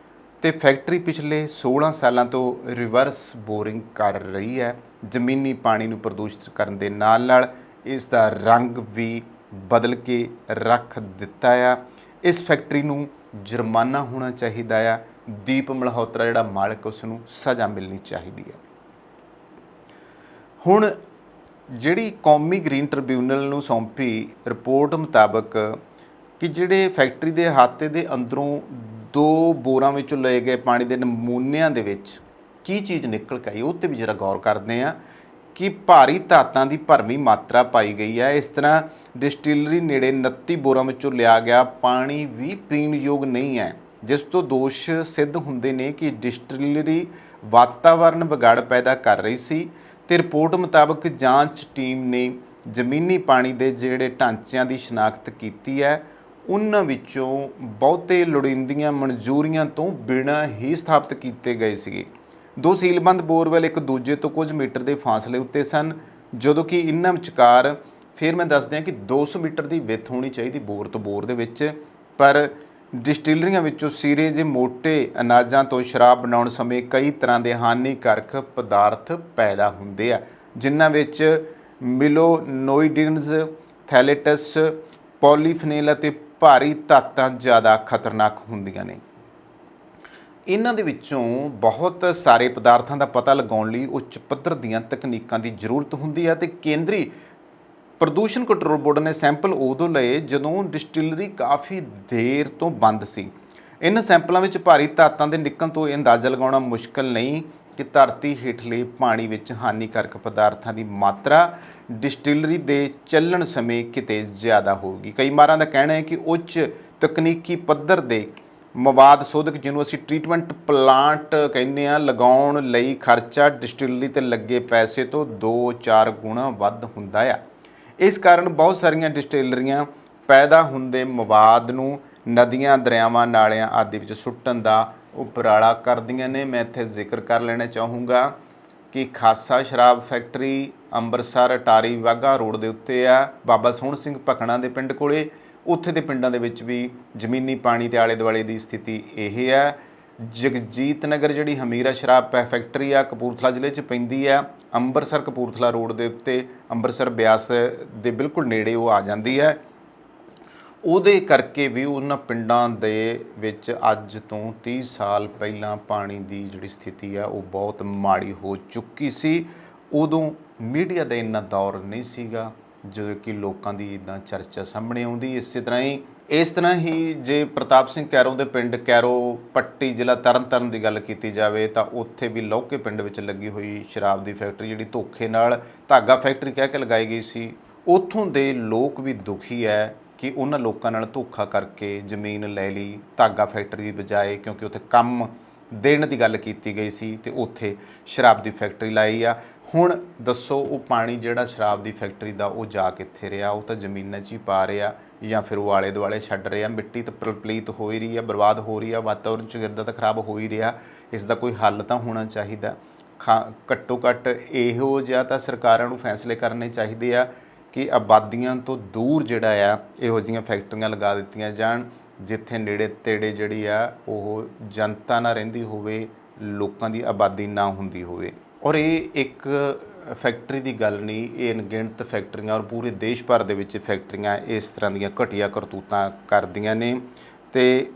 ਤੇ ਫੈਕਟਰੀ ਪਿਛਲੇ 16 ਸਾਲਾਂ ਤੋਂ ਰਿਵਰਸ ਬੋਰਿੰਗ ਕਰ ਰਹੀ ਹੈ। ਜ਼ਮੀਨੀ ਪਾਣੀ ਨੂੰ ਪ੍ਰਦੂਸ਼ਿਤ ਕਰਨ ਦੇ ਨਾਲ ਇਸ ਦਾ ਰੰਗ ਵੀ ਬਦਲ ਕੇ ਰੱਖ ਦਿੱਤਾ ਆ। ਇਸ ਫੈਕਟਰੀ ਨੂੰ ਜੁਰਮਾਨਾ ਹੋਣਾ ਚਾਹੀਦਾ ਆ। ਦੀਪ ਮਲਹੋਤਰਾ ਜਿਹੜਾ ਮਾਲਕ, ਉਸ ਨੂੰ ਸਜ਼ਾ ਮਿਲਣੀ ਚਾਹੀਦੀ ਹੈ। ਹੁਣ ਜਿਹੜੀ ਕੌਮੀ ਗ੍ਰੀਨ ਟ੍ਰਿਬਿਊਨਲ ਨੂੰ ਸੌਂਪੀ ਰਿਪੋਰਟ ਮੁਤਾਬਕ ਕਿ ਜਿਹੜੇ ਫੈਕਟਰੀ ਦੇ ਅਹਾਤੇ ਦੇ ਅੰਦਰੋਂ 2 ਬੋਰਾਂ ਵਿੱਚੋਂ ਲਏ ਗਏ ਪਾਣੀ ਦੇ ਨਮੂਨਿਆਂ ਦੇ ਵਿੱਚ ਕੀ ਚੀਜ਼ ਨਿਕਲ ਕੇ ਆਈ, ਉਹ 'ਤੇ ਵੀ ਜਰਾ ਗੌਰ ਕਰਦੇ ਹਾਂ ਕਿ ਭਾਰੀ ਧਾਤਾਂ ਦੀ ਭਰਵੀਂ ਮਾਤਰਾ ਪਾਈ ਗਈ ਹੈ। ਇਸ ਤਰ੍ਹਾਂ ਡਿਸਟਿਲਰੀ ਨੇੜੇ 29 ਬੋਰਾਂ ਵਿੱਚੋਂ ਲਿਆ ਗਿਆ ਪਾਣੀ ਵੀ ਪੀਣ ਯੋਗ ਨਹੀਂ ਹੈ, ਜਿਸ ਤੋਂ ਦੋਸ਼ ਸਿੱਧ ਹੁੰਦੇ ਨੇ ਕਿ ਡਿਸਟਿਲਰੀ ਵਾਤਾਵਰਨ ਵਿਗਾੜ ਪੈਦਾ ਕਰ ਰਹੀ ਸੀ। ਤੇ ਰਿਪੋਰਟ ਮੁਤਾਬਕ ਜਾਂਚ ਟੀਮ ਨੇ ਜ਼ਮੀਨੀ ਪਾਣੀ ਦੇ ਜਿਹੜੇ ਢਾਂਚਿਆਂ ਦੀ ਸ਼ਨਾਖਤ ਕੀਤੀ ਹੈ, ਉਹਨਾਂ ਵਿੱਚੋਂ ਬਹੁਤੇ ਲੋੜੀਂਦੀਆਂ ਮਨਜ਼ੂਰੀਆਂ ਤੋਂ ਬਿਨਾਂ ਹੀ ਸਥਾਪਿਤ ਕੀਤੇ ਗਏ ਸੀਗੇ। 2 ਸੀਲਬੰਦ ਬੋਰਵੈਲ ਇੱਕ ਦੂਜੇ ਤੋਂ ਕੁਝ ਮੀਟਰ ਦੇ ਫਾਸਲੇ ਉੱਤੇ ਸਨ, ਜਦੋਂ ਕਿ ਇਹਨਾਂ ਵਿਚਕਾਰ ਫਿਰ ਮੈਂ ਦੱਸ ਦਿਆਂ ਕਿ 200 ਮੀਟਰ ਦੀ ਵਿੱਥ ਹੋਣੀ ਚਾਹੀਦੀ ਬੋਰ ਤੋਂ ਬੋਰ ਦੇ ਵਿੱਚ। ਪਰ ਡਿਸਟਿਲਰੀਆਂ ਵਿੱਚੋਂ ਸੀਰੇਜ, ਮੋਟੇ ਅਨਾਜਾਂ ਤੋਂ ਸ਼ਰਾਬ ਬਣਾਉਣ ਸਮੇਂ ਕਈ ਤਰ੍ਹਾਂ ਦੇ ਹਾਨੀਕਾਰਕ ਪਦਾਰਥ ਪੈਦਾ ਹੁੰਦੇ ਆ, ਜਿਨ੍ਹਾਂ ਵਿੱਚ ਮਿਲੋਨੋਇਡਿਨਜ਼, ਥੈਲੇਟਸ, ਪੋਲੀਫਿਨੇਲ ਅਤੇ ਭਾਰੀ ਧਾਤਾਂ ਜ਼ਿਆਦਾ ਖਤਰਨਾਕ ਹੁੰਦੀਆਂ ਨੇ। ਇਹਨਾਂ ਦੇ ਵਿੱਚੋਂ ਬਹੁਤ ਸਾਰੇ ਪਦਾਰਥਾਂ ਦਾ ਪਤਾ ਲਗਾਉਣ ਲਈ ਉੱਚ ਪੱਧਰ ਦੀਆਂ ਤਕਨੀਕਾਂ ਦੀ ਜ਼ਰੂਰਤ ਹੁੰਦੀ ਹੈ ਤੇ ਕੇਂਦਰੀ ਪ੍ਰਦੂਸ਼ਣ ਕੰਟਰੋਲ ਬੋਰਡ ਨੇ ਸੈਂਪਲ ਉਦੋਂ ਲਏ ਜਦੋਂ ਡਿਸਟਿਲਰੀ ਕਾਫੀ ਦੇਰ ਤੋਂ ਬੰਦ ਸੀ। ਇਨ੍ਹਾਂ ਸੈਂਪਲਾਂ ਵਿੱਚ ਭਾਰੀ ਧਾਤਾਂ ਦੇ ਨਿਕਲਣ ਤੋਂ ਇਹ ਅੰਦਾਜ਼ਾ ਲਗਾਉਣਾ ਮੁਸ਼ਕਲ ਨਹੀਂ ਕਿ ਧਰਤੀ ਹੇਠਲੇ ਪਾਣੀ ਵਿੱਚ ਹਾਨੀਕਾਰਕ ਪਦਾਰਥਾਂ ਦੀ ਮਾਤਰਾ ਡਿਸਟਿਲਰੀ ਦੇ ਚੱਲਣ ਸਮੇਂ ਕਿਤੇ ਜ਼ਿਆਦਾ ਹੋਊਗੀ। ਕਈ ਮਾਹਰਾਂ ਦਾ ਕਹਿਣਾ ਹੈ ਕਿ ਉੱਚ ਤਕਨੀਕੀ ਪੱਧਰ ਦੇ ਮਵਾਦ ਸੋਧਕ, ਜਿਹਨੂੰ ਅਸੀਂ ਟ੍ਰੀਟਮੈਂਟ ਪਲਾਂਟ ਕਹਿੰਦੇ ਆ, ਲਗਾਉਣ ਲਈ ਖਰਚਾ ਡਿਸਟਿਲਰੀ ਤੇ ਲੱਗੇ ਪੈਸੇ ਤੋਂ 2-4 ਗੁਣਾ ਵੱਧ ਹੁੰਦਾ ਆ। ਇਸ ਕਾਰਨ ਬਹੁਤ ਸਾਰੀਆਂ ਡਿਸਟਿਲਰੀਆਂ ਪੈਦਾ ਹੁੰਦੇ ਮਵਾਦ ਨੂੰ ਨਦੀਆਂ, ਦਰਿਆਵਾਂ, ਨਾਲਿਆਂ ਆਦਿ ਵਿੱਚ ਸੁੱਟਣ ਦਾ ਉਪਰਾਲਾ ਕਰਦੀਆਂ ਨੇ। ਮੈਂ ਇੱਥੇ ਜ਼ਿਕਰ ਕਰ ਲੈਣਾ ਚਾਹੂੰਗਾ ਕਿ ਖਾਸਾ ਸ਼ਰਾਬ ਫੈਕਟਰੀ ਅੰਮ੍ਰਿਤਸਰ ਅਟਾਰੀ ਵਾਹਗਾ ਰੋਡ ਦੇ ਉੱਤੇ ਆ, ਬਾਬਾ ਸੋਹਣ ਸਿੰਘ ਭਕਣਾ ਦੇ ਪਿੰਡ ਕੋਲੇ। ਉੱਥੇ ਦੇ ਪਿੰਡਾਂ ਦੇ ਵਿੱਚ ਵੀ ਜ਼ਮੀਨੀ ਪਾਣੀ ਦੇ ਆਲੇ ਦੁਆਲੇ ਦੀ ਸਥਿਤੀ ਇਹ ਹੈ। ਜਗਜੀਤ ਨਗਰ ਜਿਹੜੀ ਹਮੀਰਾ ਸ਼ਰਾਬ ਫੈਕਟਰੀ ਆ, ਕਪੂਰਥਲਾ ਜ਼ਿਲ੍ਹੇ 'ਚ ਪੈਂਦੀ ਆ। ਅੰਮ੍ਰਿਤਸਰ ਕਪੂਰਥਲਾ ਰੋਡ ਦੇ ਉੱਤੇ ਅੰਮ੍ਰਿਤਸਰ ਬਿਆਸ ਦੇ ਬਿਲਕੁਲ ਨੇੜੇ ਉਹ ਆ ਜਾਂਦੀ ਹੈ। ਉਹਦੇ ਕਰਕੇ ਵੀ ਉਹਨਾਂ ਪਿੰਡਾਂ ਦੇ ਵਿੱਚ ਅੱਜ ਤੋਂ 30 ਸਾਲ ਪਹਿਲਾਂ ਪਾਣੀ ਦੀ ਜਿਹੜੀ ਸਥਿਤੀ ਆ ਉਹ ਬਹੁਤ ਮਾੜੀ ਹੋ ਚੁੱਕੀ ਸੀ। ਉਦੋਂ ਮੀਡੀਆ ਦਾ ਇੰਨਾ ਦੌਰ ਨਹੀਂ ਸੀਗਾ ਜਦੋਂ ਕਿ ਲੋਕਾਂ ਦੀ ਇੱਦਾਂ ਚਰਚਾ ਸਾਹਮਣੇ ਆਉਂਦੀ। ਇਸ ਤਰ੍ਹਾਂ ਹੀ ਜੇ ਪ੍ਰਤਾਪ ਸਿੰਘ ਕੈਰੋਂ ਦੇ ਪਿੰਡ ਕੈਰੋ ਪੱਟੀ ਜ਼ਿਲ੍ਹਾ ਤਰਨਤਾਰਨ ਦੀ ਗੱਲ ਕੀਤੀ ਜਾਵੇ ਤਾਂ ਉੱਥੇ ਵੀ ਲੌਕੇ ਪਿੰਡ ਵਿੱਚ ਲੱਗੀ ਹੋਈ ਸ਼ਰਾਬ ਦੀ ਫੈਕਟਰੀ ਜਿਹੜੀ ਧੋਖੇ ਨਾਲ ਧਾਗਾ ਫੈਕਟਰੀ ਕਹਿ ਕੇ ਲਗਾਈ ਗਈ ਸੀ। ਉੱਥੋਂ ਦੇ ਲੋਕ ਵੀ ਦੁਖੀ ਹੈ ਕਿ ਉਹਨਾਂ ਲੋਕਾਂ ਨਾਲ ਧੋਖਾ ਕਰਕੇ ਜ਼ਮੀਨ ਲੈ ਲਈ ਧਾਗਾ ਫੈਕਟਰੀ ਦੀ ਬਜਾਏ, ਕਿਉਂਕਿ ਉੱਥੇ ਕੰਮ ਦੇਣ ਦੀ ਗੱਲ ਕੀਤੀ ਗਈ ਸੀ ਤੇ ਉੱਥੇ ਸ਼ਰਾਬ ਦੀ ਫੈਕਟਰੀ ਲਾਈ ਆ। ਹੁਣ ਦੱਸੋ ਉਹ ਪਾਣੀ ਜਿਹੜਾ ਸ਼ਰਾਬ ਦੀ ਫੈਕਟਰੀ ਦਾ ਉਹ ਜਾ ਕਿੱਥੇ ਰਿਹਾ? ਉਹ ਤਾਂ ਜ਼ਮੀਨਾਂ 'ਚ ਹੀ ਪਾ ਰਿਹਾ ਜਾਂ ਫਿਰ ਉਹ ਆਲੇ ਦੁਆਲੇ ਛੱਡ ਰਿਹਾ। ਮਿੱਟੀ ਤਾਂ ਪ੍ਰਪਲੀਤ ਹੋ ਹੀ ਰਹੀ ਆ, ਬਰਬਾਦ ਹੋ ਰਹੀ ਆ, ਵਾਤਾਵਰਨ ਚੌਗਿਰਦਾ ਤਾਂ ਖਰਾਬ ਹੋ ਹੀ ਰਿਹਾ। ਇਸ ਦਾ ਕੋਈ ਹੱਲ ਤਾਂ ਹੋਣਾ ਚਾਹੀਦਾ। ਘੱਟੋ ਘੱਟ ਇਹੋ ਜਿਹਾ ਤਾਂ ਸਰਕਾਰਾਂ ਨੂੰ ਫੈਸਲੇ ਕਰਨੇ ਚਾਹੀਦੇ ਆ ਕਿ ਆਬਾਦੀਆਂ ਤੋਂ ਦੂਰ ਜਿਹੜਾ ਆ ਇਹੋ ਜਿਹੀਆਂ ਫੈਕਟਰੀਆਂ ਲਗਾ ਦਿੱਤੀਆਂ ਜਾਣ ਜਿੱਥੇ ਨੇੜੇ ਤੇੜੇ ਜਿਹੜੀ ਆ ਉਹ ਜਨਤਾ ਨਾ ਰਹਿੰਦੀ ਹੋਵੇ, ਲੋਕਾਂ ਦੀ ਆਬਾਦੀ ਨਾ ਹੁੰਦੀ ਹੋਵੇ। ਔਰ ਇਹ ਇੱਕ ਫੈਕਟਰੀ ਦੀ ਗੱਲ ਨਹੀਂ, ਇਹ ਅਣਗਿਣਤ ਫੈਕਟਰੀਆਂ ਔਰ ਪੂਰੇ ਦੇਸ਼ ਭਰ ਦੇ ਵਿੱਚ ਫੈਕਟਰੀਆਂ ਇਸ ਤਰ੍ਹਾਂ ਦੀਆਂ ਘਟੀਆ ਕਰਤੂਤਾਂ ਕਰਦੀਆਂ ਨੇ। ਤੇ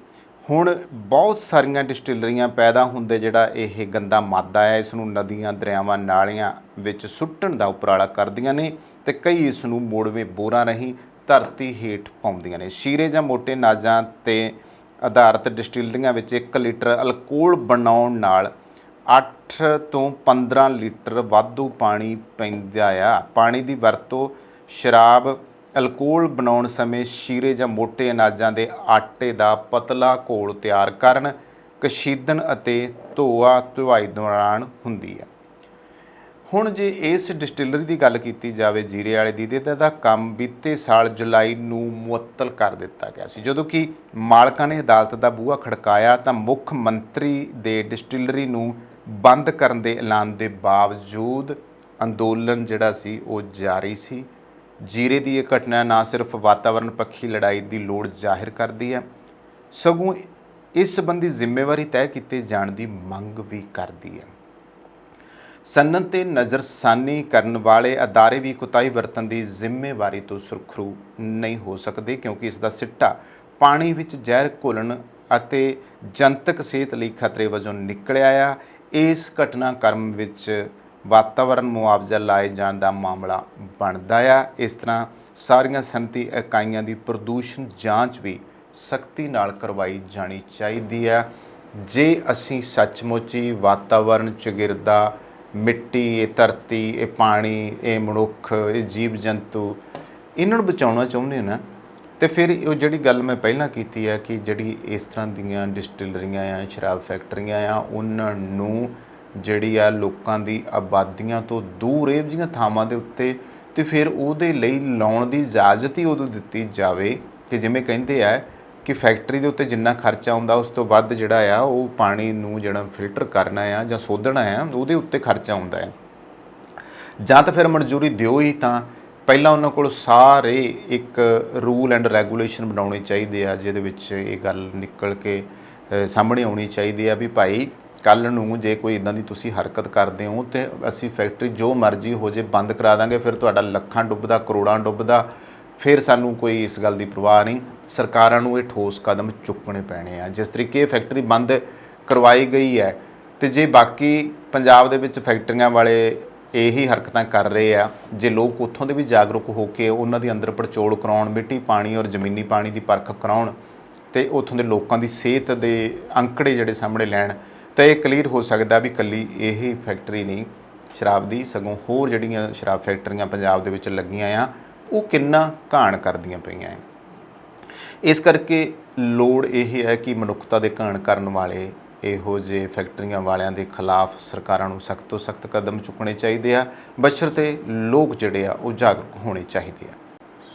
ਹੁਣ ਬਹੁਤ ਸਾਰੀਆਂ ਡਿਸਟਿਲਰੀਆਂ ਪੈਦਾ ਹੁੰਦੇ ਜਿਹੜਾ ਇਹ ਗੰਦਾ ਮਾਦਾ ਹੈ ਇਸ ਨੂੰ ਨਦੀਆਂ, ਦਰਿਆਵਾਂ, ਨਾਲਿਆਂ ਵਿੱਚ ਸੁੱਟਣ ਦਾ ਉਪਰਾਲਾ ਕਰਦੀਆਂ ਨੇ ਤੇ ਕਈ ਇਸ ਨੂੰ ਮੋੜਵੇਂ ਬੋਰਾਂ ਰਾਹੀਂ ਧਰਤੀ ਹੇਠ ਪਾਉਂਦੀਆਂ ਨੇ। ਸ਼ੀਰੇ ਜਾਂ ਮੋਟੇ ਨਾਜ਼ਾਂ ਤੇ ਆਧਾਰਿਤ ਡਿਸਟਿਲਰੀਆਂ ਵਿੱਚ 1 ਲੀਟਰ ਅਲਕੋਹਲ ਬਣਾਉਣ ਨਾਲ 8 ਤੋਂ 15 ਲੀਟਰ ਵਾਧੂ ਪਾਣੀ ਪੈਂਦਾ ਆ। ਪਾਣੀ ਦੀ ਵਰਤੋਂ ਸ਼ਰਾਬ ਅਲਕੋਹਲ ਬਣਾਉਣ ਸਮੇਂ ਸ਼ੀਰੇ ਜਾਂ ਮੋਟੇ ਅਨਾਜਾਂ ਦੇ ਆਟੇ ਦਾ ਪਤਲਾ ਘੋਲ ਤਿਆਰ ਕਰਨ, ਕਸ਼ੀਦਣ ਅਤੇ ਧੁਆਈ ਦੌਰਾਨ ਹੁੰਦੀ ਹੈ। ਹੁਣ ਜੇ ਇਸ ਡਿਸਟਿਲਰੀ ਦੀ ਗੱਲ ਕੀਤੀ ਜਾਵੇ ਜੀਰੇ ਵਾਲੇ ਦੀ, ਇਹਦਾ ਕੰਮ ਬੀਤੇ ਸਾਲ ਜੁਲਾਈ ਨੂੰ ਮੁਅੱਤਲ ਕਰ ਦਿੱਤਾ ਗਿਆ ਸੀ। ਜਦੋਂ ਕਿ ਮਾਲਕਾਂ ਨੇ ਅਦਾਲਤ ਦਾ ਬੂਹਾ ਖੜਕਾਇਆ ਤਾਂ ਮੁੱਖ ਮੰਤਰੀ ਦੇ ਡਿਸਟਿਲਰੀ ਨੂੰ ਬੰਦ ਕਰਨ ਦੇ ਐਲਾਨ ਦੇ ਬਾਵਜੂਦ ਅੰਦੋਲਨ ਜਿਹੜਾ ਸੀ ਉਹ ਜਾਰੀ ਸੀ। ਜੀਰੇ ਦੀ ਇਹ ਘਟਨਾ ਨਾ ਸਿਰਫ ਵਾਤਾਵਰਣ ਪੱਖੀ ਲੜਾਈ ਦੀ ਲੋੜ ਜ਼ਾਹਿਰ ਕਰਦੀ ਹੈ, ਸਗੋਂ ਇਸ ਸੰਬੰਧੀ ਜ਼ਿੰਮੇਵਾਰੀ ਤੈਅ ਕੀਤੇ ਜਾਣ ਦੀ ਮੰਗ ਵੀ ਕਰਦੀ ਹੈ। ਸਨਅਤ 'ਤੇ ਨਜ਼ਰਸਾਨੀ ਕਰਨ ਵਾਲੇ ਅਦਾਰੇ ਵੀ ਕੁਤਾਹੀ ਵਰਤਣ ਦੀ ਜ਼ਿੰਮੇਵਾਰੀ ਤੋਂ ਸੁਰਖਰੂ ਨਹੀਂ ਹੋ ਸਕਦੇ, ਕਿਉਂਕਿ ਇਸ ਦਾ ਸਿੱਟਾ ਪਾਣੀ ਵਿੱਚ ਜ਼ਹਿਰ ਘੁਲਣ ਅਤੇ ਜਨਤਕ ਸਿਹਤ ਲਈ ਖਤਰੇ ਵਜੋਂ ਨਿਕਲਿਆ ਆ। ਇਸ ਘਟਨਾਕ੍ਰਮ ਵਿੱਚ ਵਾਤਾਵਰਨ ਮੁਆਵਜ਼ਾ ਲਾਏ ਜਾਣ ਦਾ ਮਾਮਲਾ ਬਣਦਾ ਆ। ਇਸ ਤਰ੍ਹਾਂ ਸਾਰੀਆਂ ਸਨਅਤੀ ਇਕਾਈਆਂ ਦੀ ਪ੍ਰਦੂਸ਼ਣ ਜਾਂਚ ਵੀ ਸਖਤੀ ਨਾਲ ਕਰਵਾਈ ਜਾਣੀ ਚਾਹੀਦੀ ਹੈ। ਜੇ ਅਸੀਂ ਸੱਚਮੁੱਚ ਹੀ ਵਾਤਾਵਰਨ ਚੌਗਿਰਦਾ, ਮਿੱਟੀ, ਇਹ ਧਰਤੀ, ਇਹ ਪਾਣੀ, ਇਹ ਮਨੁੱਖ, ਇਹ ਜੀਵ ਜੰਤੂ, ਇਹਨਾਂ ਨੂੰ ਬਚਾਉਣਾ ਚਾਹੁੰਦੇ ਨਾ, ਤੇ ਫਿਰ ਉਹ ਜਿਹੜੀ ਗੱਲ ਮੈਂ ਪਹਿਲਾਂ ਕੀਤੀ ਹੈ ਕਿ ਜਿਹੜੀ ਇਸ ਤਰ੍ਹਾਂ ਦੀਆਂ ਡਿਸਟਿਲਰੀਆਂ ਆ, ਸ਼ਰਾਬ ਫੈਕਟਰੀਆਂ ਆ, ਉਹਨਾਂ ਨੂੰ ਜਿਹੜੀ ਆ ਲੋਕਾਂ ਦੀ ਆਬਾਦੀਆਂ ਤੋਂ ਦੂਰ ਇਹੋ ਜਿਹੀਆਂ ਥਾਵਾਂ ਦੇ ਉੱਤੇ ਤੇ ਫਿਰ ਉਹਦੇ ਲਈ ਲਾਉਣ ਦੀ ਇਜਾਜ਼ਤ ਹੀ ਉਦੋਂ ਦਿੱਤੀ ਜਾਵੇ ਕਿ ਜਿਵੇਂ ਕਹਿੰਦੇ ਆ ਕਿ ਫੈਕਟਰੀ ਦੇ ਉੱਤੇ ਜਿੰਨਾ ਖਰਚਾ ਆਉਂਦਾ ਉਸ ਤੋਂ ਵੱਧ ਜਿਹੜਾ ਆ ਉਹ ਪਾਣੀ ਨੂੰ ਜਿਹੜਾ ਫਿਲਟਰ ਕਰਨਾ ਆ ਜਾਂ ਸੋਧਣਾ ਆ ਉਹਦੇ ਉੱਤੇ ਖਰਚਾ ਆਉਂਦਾ ਹੈ। ਜਾਂ ਤਾਂ ਫਿਰ ਮਨਜ਼ੂਰੀ ਦਿਓ ਹੀ, ਤਾਂ ਪਹਿਲਾਂ ਉਹਨਾਂ ਕੋਲ ਸਾਰੇ ਇੱਕ ਰੂਲ ਐਂਡ ਰੈਗੂਲੇਸ਼ਨ ਬਣਾਉਣੇ ਚਾਹੀਦੇ ਆ ਜਿਹਦੇ ਵਿੱਚ ਇਹ ਗੱਲ ਨਿਕਲ ਕੇ ਸਾਹਮਣੇ ਆਉਣੀ ਚਾਹੀਦੀ ਆ ਵੀ ਭਾਈ ਕੱਲ੍ਹ ਨੂੰ ਜੇ ਕੋਈ ਇੱਦਾਂ ਦੀ ਤੁਸੀਂ ਹਰਕਤ ਕਰਦੇ ਹੋ ਤੇ ਅਸੀਂ ਫੈਕਟਰੀ ਜੋ ਮਰਜ਼ੀ ਹੋ ਜੇ ਬੰਦ ਕਰਾ ਦਾਂਗੇ, ਫਿਰ ਤੁਹਾਡਾ ਲੱਖਾਂ ਡੁੱਬਦਾ, ਕਰੋੜਾਂ ਡੁੱਬਦਾ, ਫਿਰ ਸਾਨੂੰ ਕੋਈ ਇਸ ਗੱਲ ਦੀ ਪਰਵਾਹ ਨਹੀਂ। ਸਰਕਾਰਾਂ ਨੂੰ ਇਹ ਠੋਸ ਕਦਮ ਚੁੱਕਣੇ ਪੈਣੇ ਆ। ਜਿਸ ਤਰੀਕੇ ਇਹ ਫੈਕਟਰੀ ਬੰਦ ਕਰਵਾਈ ਗਈ ਹੈ ਤੇ ਜੇ ਬਾਕੀ ਪੰਜਾਬ ਦੇ ਵਿੱਚ ਫੈਕਟਰੀਆਂ ਵਾਲੇ ਇਹੀ ਹਰਕਤਾਂ ਕਰ ਰਹੇ ਆ, ਜੇ ਲੋਕ ਉੱਥੋਂ ਦੇ ਵੀ ਜਾਗਰੂਕ ਹੋ ਕੇ ਉਹਨਾਂ ਦੀ ਅੰਦਰ ਪੜਚੋਲ ਕਰਾਉਣ, ਮਿੱਟੀ, ਪਾਣੀ ਔਰ ਜ਼ਮੀਨੀ ਪਾਣੀ ਦੀ ਪਰਖ ਕਰਾਉਣ ਤੇ ਉੱਥੋਂ ਦੇ ਲੋਕਾਂ ਦੀ ਸਿਹਤ ਦੇ ਅੰਕੜੇ ਜਿਹੜੇ ਸਾਹਮਣੇ ਲੈਣ ਤਾਂ ਇਹ ਕਲੀਅਰ ਹੋ ਸਕਦਾ ਵੀ ਇਕੱਲੀ ਇਹ ਫੈਕਟਰੀ ਨਹੀਂ ਸ਼ਰਾਬ ਦੀ, ਸਗੋਂ ਹੋਰ ਜਿਹੜੀਆਂ ਸ਼ਰਾਬ ਫੈਕਟਰੀਆਂ ਪੰਜਾਬ ਦੇ ਵਿੱਚ ਲੱਗੀਆਂ ਆ ਉਹ ਕਿੰਨਾ ਘਾਣ ਕਰਦੀਆਂ ਪਈਆਂ ਹੈ। ਇਸ ਕਰਕੇ ਲੋੜ ਇਹ ਹੈ ਕਿ ਮਨੁੱਖਤਾ ਦੇ ਘਾਣ ਕਰਨ ਵਾਲੇ ਇਹੋ ਜਿਹੇ ਫੈਕਟਰੀਆਂ ਵਾਲਿਆਂ ਦੇ ਖਿਲਾਫ ਸਰਕਾਰਾਂ ਨੂੰ ਸਖਤ ਤੋਂ ਸਖਤ ਕਦਮ ਚੁੱਕਣੇ ਚਾਹੀਦੇ ਆ, ਬਸ਼ਰਤੇ ਲੋਕ ਜਿਹੜੇ ਆ ਉਹ ਜਾਗਰੂਕ ਹੋਣੇ ਚਾਹੀਦੇ ਆ।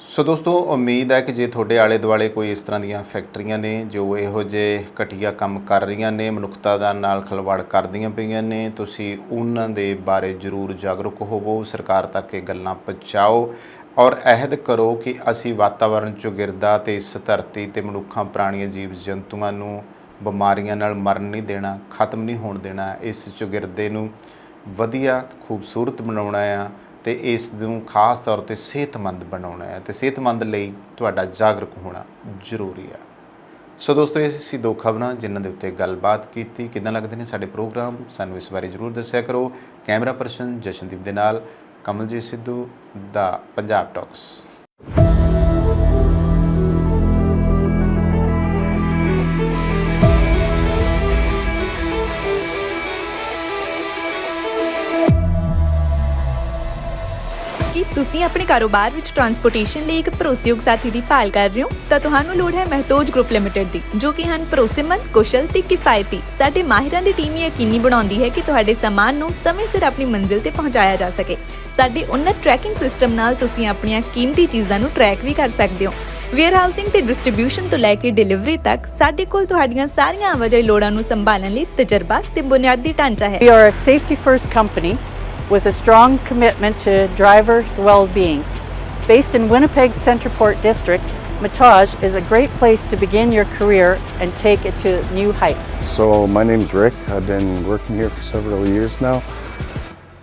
ਸੋ ਦੋਸਤੋ, ਉਮੀਦ ਹੈ ਕਿ ਜੇ ਤੁਹਾਡੇ ਆਲੇ ਦੁਆਲੇ ਕੋਈ ਇਸ ਤਰ੍ਹਾਂ ਦੀਆਂ ਫੈਕਟਰੀਆਂ ਨੇ ਜੋ ਇਹੋ ਜਿਹੇ ਘਟੀਆ ਕੰਮ ਕਰ ਰਹੀਆਂ ਨੇ, ਮਨੁੱਖਤਾ ਦਾ ਨਾਲ ਖਿਲਵਾੜ ਕਰਦੀਆਂ ਪਈਆਂ ਨੇ, ਤੁਸੀਂ ਉਹਨਾਂ ਦੇ ਬਾਰੇ ਜ਼ਰੂਰ ਜਾਗਰੂਕ ਹੋਵੋ, ਸਰਕਾਰ ਤੱਕ ਇਹ ਗੱਲਾਂ ਪਹੁੰਚਾਓ ਔਰ ਅਹਿਦ ਕਰੋ ਕਿ ਅਸੀਂ ਵਾਤਾਵਰਣ ਚੌਗਿਰਦਾ ਤੇ ਇਸ ਧਰਤੀ ਤੇ ਮਨੁੱਖਾਂ, ਪ੍ਰਾਣੀਆਂ, ਜੀਵ ਜੰਤੂਆਂ ਨੂੰ ਬਿਮਾਰੀਆਂ ਨਾਲ ਮਰਨ ਨਹੀਂ ਦੇਣਾ, ਖਤਮ ਨਹੀਂ ਹੋਣ ਦੇਣਾ। ਇਸ ਚੌਗਿਰਦੇ ਨੂੰ ਵਧੀਆ ਖੂਬਸੂਰਤ ਬਣਾਉਣਾ ਆ ਤੇ ਇਸ ਨੂੰ ਖਾਸ ਤੌਰ ਤੇ ਸਿਹਤਮੰਦ ਬਣਾਉਣਾ ਹੈ ਤੇ ਸਿਹਤਮੰਦ ਲਈ ਤੁਹਾਡਾ ਜਾਗਰੂਕ ਹੋਣਾ ਜ਼ਰੂਰੀ ਆ। ਸੋ ਦੋਸਤੋ, ਇਹ ਸੀ 2 ਖਬਰਾਂ ਜਿਨ੍ਹਾਂ ਦੇ ਉੱਤੇ ਗੱਲਬਾਤ ਕੀਤੀ। ਕਿੱਦਾਂ ਲੱਗਦੇ ਨੇ ਸਾਡੇ ਪ੍ਰੋਗਰਾਮ, ਸਾਨੂੰ ਇਸ ਬਾਰੇ ਜ਼ਰੂਰ ਦੱਸਿਆ ਕਰੋ। ਕੈਮਰਾ ਪਰਸਨ ਜਸ਼ਨਦੀਪ ਦੇ ਨਾਲ ਕਮਲਜੀਤ ਸਿੱਧੂ ਦਾ ਪੰਜਾਬ ਟਾਕਸ। ਕੀ ਤੁਸੀਂ ਆਪਣੇ ਕਾਰੋਬਾਰ ਵਿੱਚ ਟਰਾਂਸਪੋਰਟੇਸ਼ਨ ਲਈ ਇੱਕ ਭਰੋਸੇਯੋਗ ਸਾਥੀ ਦੀ ਭਾਲ ਕਰ ਰਹੇ ਹੋ ਤਾਂ ਤੁਹਾਨੂੰ ਲੋੜ ਹੈ ਮਹਿਤੋਜ ਗਰੁੱਪ ਲਿਮਟਿਡ ਦੀ, ਜੋ ਕਿ ਹਨ ਭਰੋਸੇਮੰਦ, ਕੁਸ਼ਲ ਤੇ ਕਿਫਾਇਤੀ। ਸਾਡੇ ਮਾਹਿਰਾਂ ਦੀ ਟੀਮ ਯਕੀਨੀ ਬਣਾਉਂਦੀ ਹੈ ਕਿ ਤੁਹਾਡੇ ਸਾਮਾਨ ਨੂੰ ਸਮੇਂ ਸਿਰ ਆਪਣੀ ਮੰਜ਼ਿਲ ਤੇ ਪਹੁੰਚਾਇਆ ਜਾ ਸਕੇ। ਸਾਡੇ ਉન્નਤ ਟਰੈਕਿੰਗ ਸਿਸਟਮ ਨਾਲ ਤੁਸੀਂ ਆਪਣੀਆਂ ਕੀਮਤੀ ਚੀਜ਼ਾਂ ਨੂੰ ਟਰੈਕ ਵੀ ਕਰ ਸਕਦੇ ਹੋ। ਵੇਅਰਹਾਊਸਿੰਗ ਤੇ ਡਿਸਟ੍ਰੀਬਿਊਸ਼ਨ ਤੋਂ ਲੈ ਕੇ ਡਿਲੀਵਰੀ ਤੱਕ ਸਾਡੇ ਕੋਲ ਤੁਹਾਡੀਆਂ ਸਾਰੀਆਂ ਆਵਾਜਾਈ ਲੋੜਾਂ ਨੂੰ ਸੰਭਾਲਣ ਲਈ ਤਜਰਬਾ ਤੇ ਬੁਨਿਆਦੀ ਢਾਂਚਾ ਹੈ। We are a safety first company with a strong commitment to drivers' well-being. Based in Winnipeg's Centreport district, Matage is a great place to begin your career and take it to new heights. So my name's Rick. I've been working here for several years now.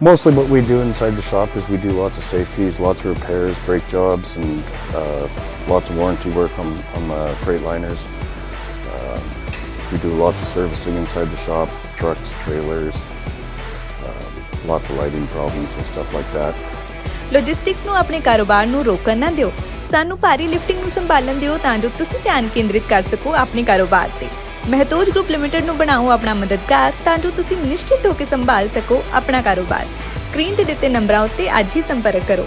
Mostly what we do inside the shop is we do lots of safeties, lots of repairs, brake jobs, and lots of warranty work on freight liners. We do lots of servicing inside the shop, trucks, trailers, lots of lighting problems and stuff like that. Logistics ਨੂੰ ਆਪਣੇ ਕਾਰੋਬਾਰ ਨੂੰ ਰੋਕਣ ਨਾ ਦਿਓ। ਸਾਨੂੰ ਭਾਰੀ lifting ਨੂੰ ਸੰਭਾਲਣ ਦਿਓ ਤਾਂ ਜੋ ਤੁਸੀਂ ਧਿਆਨ ਕੇਂਦਰਿਤ ਕਰ ਸਕੋ ਆਪਣੇ ਕਾਰੋਬਾਰ ਤੇ। ਮਹਿਤੋਜ ਗਰੁੱਪ ਲਿਮਟਿਡ ਨੂੰ ਬਣਾਓ ਆਪਣਾ ਮਦਦਗਾਰ ਤਾਂ ਜੋ ਤੁਸੀਂ ਨਿਸ਼ਚਿਤ ਹੋ ਕੇ ਸੰਭਾਲ ਸਕੋ ਆਪਣਾ ਕਾਰੋਬਾਰ। ਸਕਰੀਨ ਤੇ ਦਿੱਤੇ ਨੰਬਰਾਂ ਉੱਤੇ ਅੱਜ ਹੀ ਸੰਪਰਕ ਕਰੋ।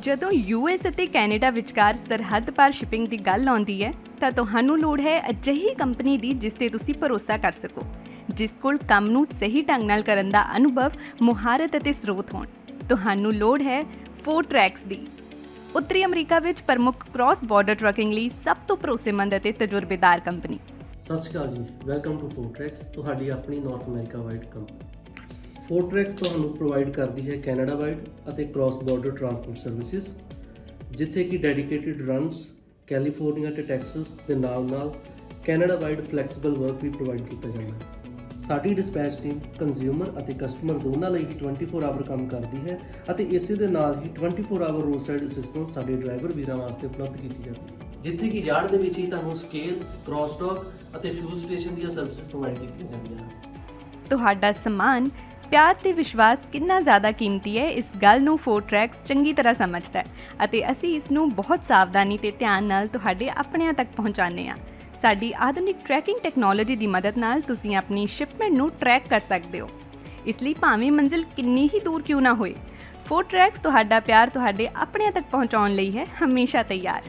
ਜਦੋਂ ਯੂਐਸ ਅਤੇ ਕੈਨੇਡਾ ਵਿਚਕਾਰ ਸਰਹੱਦ ਪਾਰ ਸ਼ਿਪਿੰਗ ਦੀ ਗੱਲ ਆਉਂਦੀ ਹੈ ਤਾਂ ਤੁਹਾਨੂੰ ਲੋੜ ਹੈ ਅਜਿਹੀ ਕੰਪਨੀ ਦੀ ਜਿਸ ਤੇ ਤੁਸੀਂ ਭਰੋਸਾ ਕਰ ਸਕੋ, ਜਿਸ ਕੋਲ ਕੰਮ ਨੂੰ ਸਹੀ ਢੰਗ ਨਾਲ ਕਰਨ ਦਾ ਅਨੁਭਵ, ਮੁਹਾਰਤ ਅਤੇ ਸਰੋਤ ਹੋਣ। ਤੁਹਾਨੂੰ ਲੋੜ ਹੈ ਫੋਰਟਰੈਕਸ ਦੀ। ਉੱਤਰੀ ਅਮਰੀਕਾ ਵਿੱਚ ਪ੍ਰਮੁੱਖ ਕ੍ਰਾਸ ਬਾਰਡਰ ਟਰੱਕਿੰਗ ਲਈ ਸਭ ਤੋਂ ਭਰੋਸੇਮੰਦ ਅਤੇ ਤਜਰਬੇਦਾਰ ਕੰਪਨੀ। ਸਤਿ ਸ਼੍ਰੀ ਅਕਾਲ ਜੀ, ਵੈਲਕਮ ਟੂ ਫੋਰਟਰੈਕਸ, ਤੁਹਾਡੀ ਆਪਣੀ ਨਾਰਥ ਅਮਰੀਕਾ ਵਾਈਡ ਕੰਪਨੀ। ਫੋਰਟਰੈਕਸ ਤੁਹਾਨੂੰ ਪ੍ਰੋਵਾਈਡ ਕਰਦੀ ਹੈ ਕੈਨੇਡਾ ਵਾਈਡ ਅਤੇ ਕ੍ਰਾਸ ਬਾਰਡਰ ਟਰਾਂਸਪੋਰਟ ਸਰਵਿਸਿਜ਼, ਜਿੱਥੇ ਕਿ ਡੈਡੀਕੇਟਿਡ ਰਨਸ ਕੈਲੀਫੋਰਨੀਆ ਤੇ ਟੈਕਸਸ ਦੇ ਨਾਲ ਕੈਨੇਡਾ ਵਾਈਡ ਫਲੈਕਸੀਬਲ ਵਰਕ ਵੀ ਪ੍ਰੋਵਾਈਡ ਕੀਤਾ ਜਾਂਦਾ ਹੈ। ਸਾਡੀ ਡਿਸਪੈਚ ਟੀਮ ਕੰਜ਼ਿਊਮਰ ਅਤੇ ਕਸਟਮਰ ਦੋਨਾਂ ਲਈ ਹੀ 24 ਆਵਰ ਕੰਮ ਕਰਦੀ ਹੈ ਅਤੇ ਇਸੇ ਦੇ ਨਾਲ ਹੀ 24 ਆਵਰ ਰੋਡ ਸਾਈਡ ਅਸਿਸਟੈਂਸ ਸਾਡੇ ਡਰਾਈਵਰ ਵੀਰਾਂ ਵਾਸਤੇ ਉਪਲਬਧ ਕੀਤੀ ਜਾਂਦੀ ਹੈ, ਜਿੱਥੇ ਕਿ ਯਾਰਡ ਦੇ ਵਿੱਚ ਹੀ ਤੁਹਾਨੂੰ ਸਕੇਲ, ਕ੍ਰਾਸ ਡੌਕ ਅਤੇ ਫਿਊਲ ਸਟੇਸ਼ਨ ਦੀਆਂ ਸਰਵਿਸਿਜ਼ ਪ੍ਰੋਵਾਈਡ ਕੀਤੀਆਂ ਜਾਂਦੀਆਂ ਹਨ। ਤੁਹਾਡਾ ਸਮਾਨ, ਪਿਆਰ ਤੇ ਵਿਸ਼ਵਾਸ ਕਿੰਨਾ ਜ਼ਿਆਦਾ ਕੀਮਤੀ ਹੈ, ਇਸ ਗੱਲ ਨੂੰ ਫੋਰਟਰੈਕਸ ਚੰਗੀ ਤਰ੍ਹਾਂ ਸਮਝਦਾ ਹੈ ਅਤੇ ਅਸੀਂ ਇਸ ਨੂੰ ਬਹੁਤ ਸਾਵਧਾਨੀ ਤੇ ਧਿਆਨ ਨਾਲ ਤੁਹਾਡੇ ਆਪਣਿਆਂ ਤੱਕ ਪਹੁੰਚਾਉਂਦੇ ਹਾਂ। ਸਾਡੀ ਆਧੁਨਿਕ ਟਰੈਕਿੰਗ ਟੈਕਨੋਲੋਜੀ ਦੀ ਮਦਦ ਨਾਲ ਤੁਸੀਂ ਆਪਣੀ ਸ਼ਿਪਮੈਂਟ ਨੂੰ ਟਰੈਕ ਕਰ ਸਕਦੇ ਹੋ। ਇਸ ਲਈ ਭਾਵੇਂ ਮੰਜ਼ਿਲ ਕਿੰਨੀ ਹੀ ਦੂਰ ਕਿਉਂ ਨਾ ਹੋਏ, ਫੋਰਟਰੈਕਸ ਤੁਹਾਡਾ ਪਿਆਰ ਤੁਹਾਡੇ ਆਪਣਿਆਂ ਤੱਕ ਪਹੁੰਚਾਉਣ ਲਈ ਹੈ ਹਮੇਸ਼ਾ ਤਿਆਰ।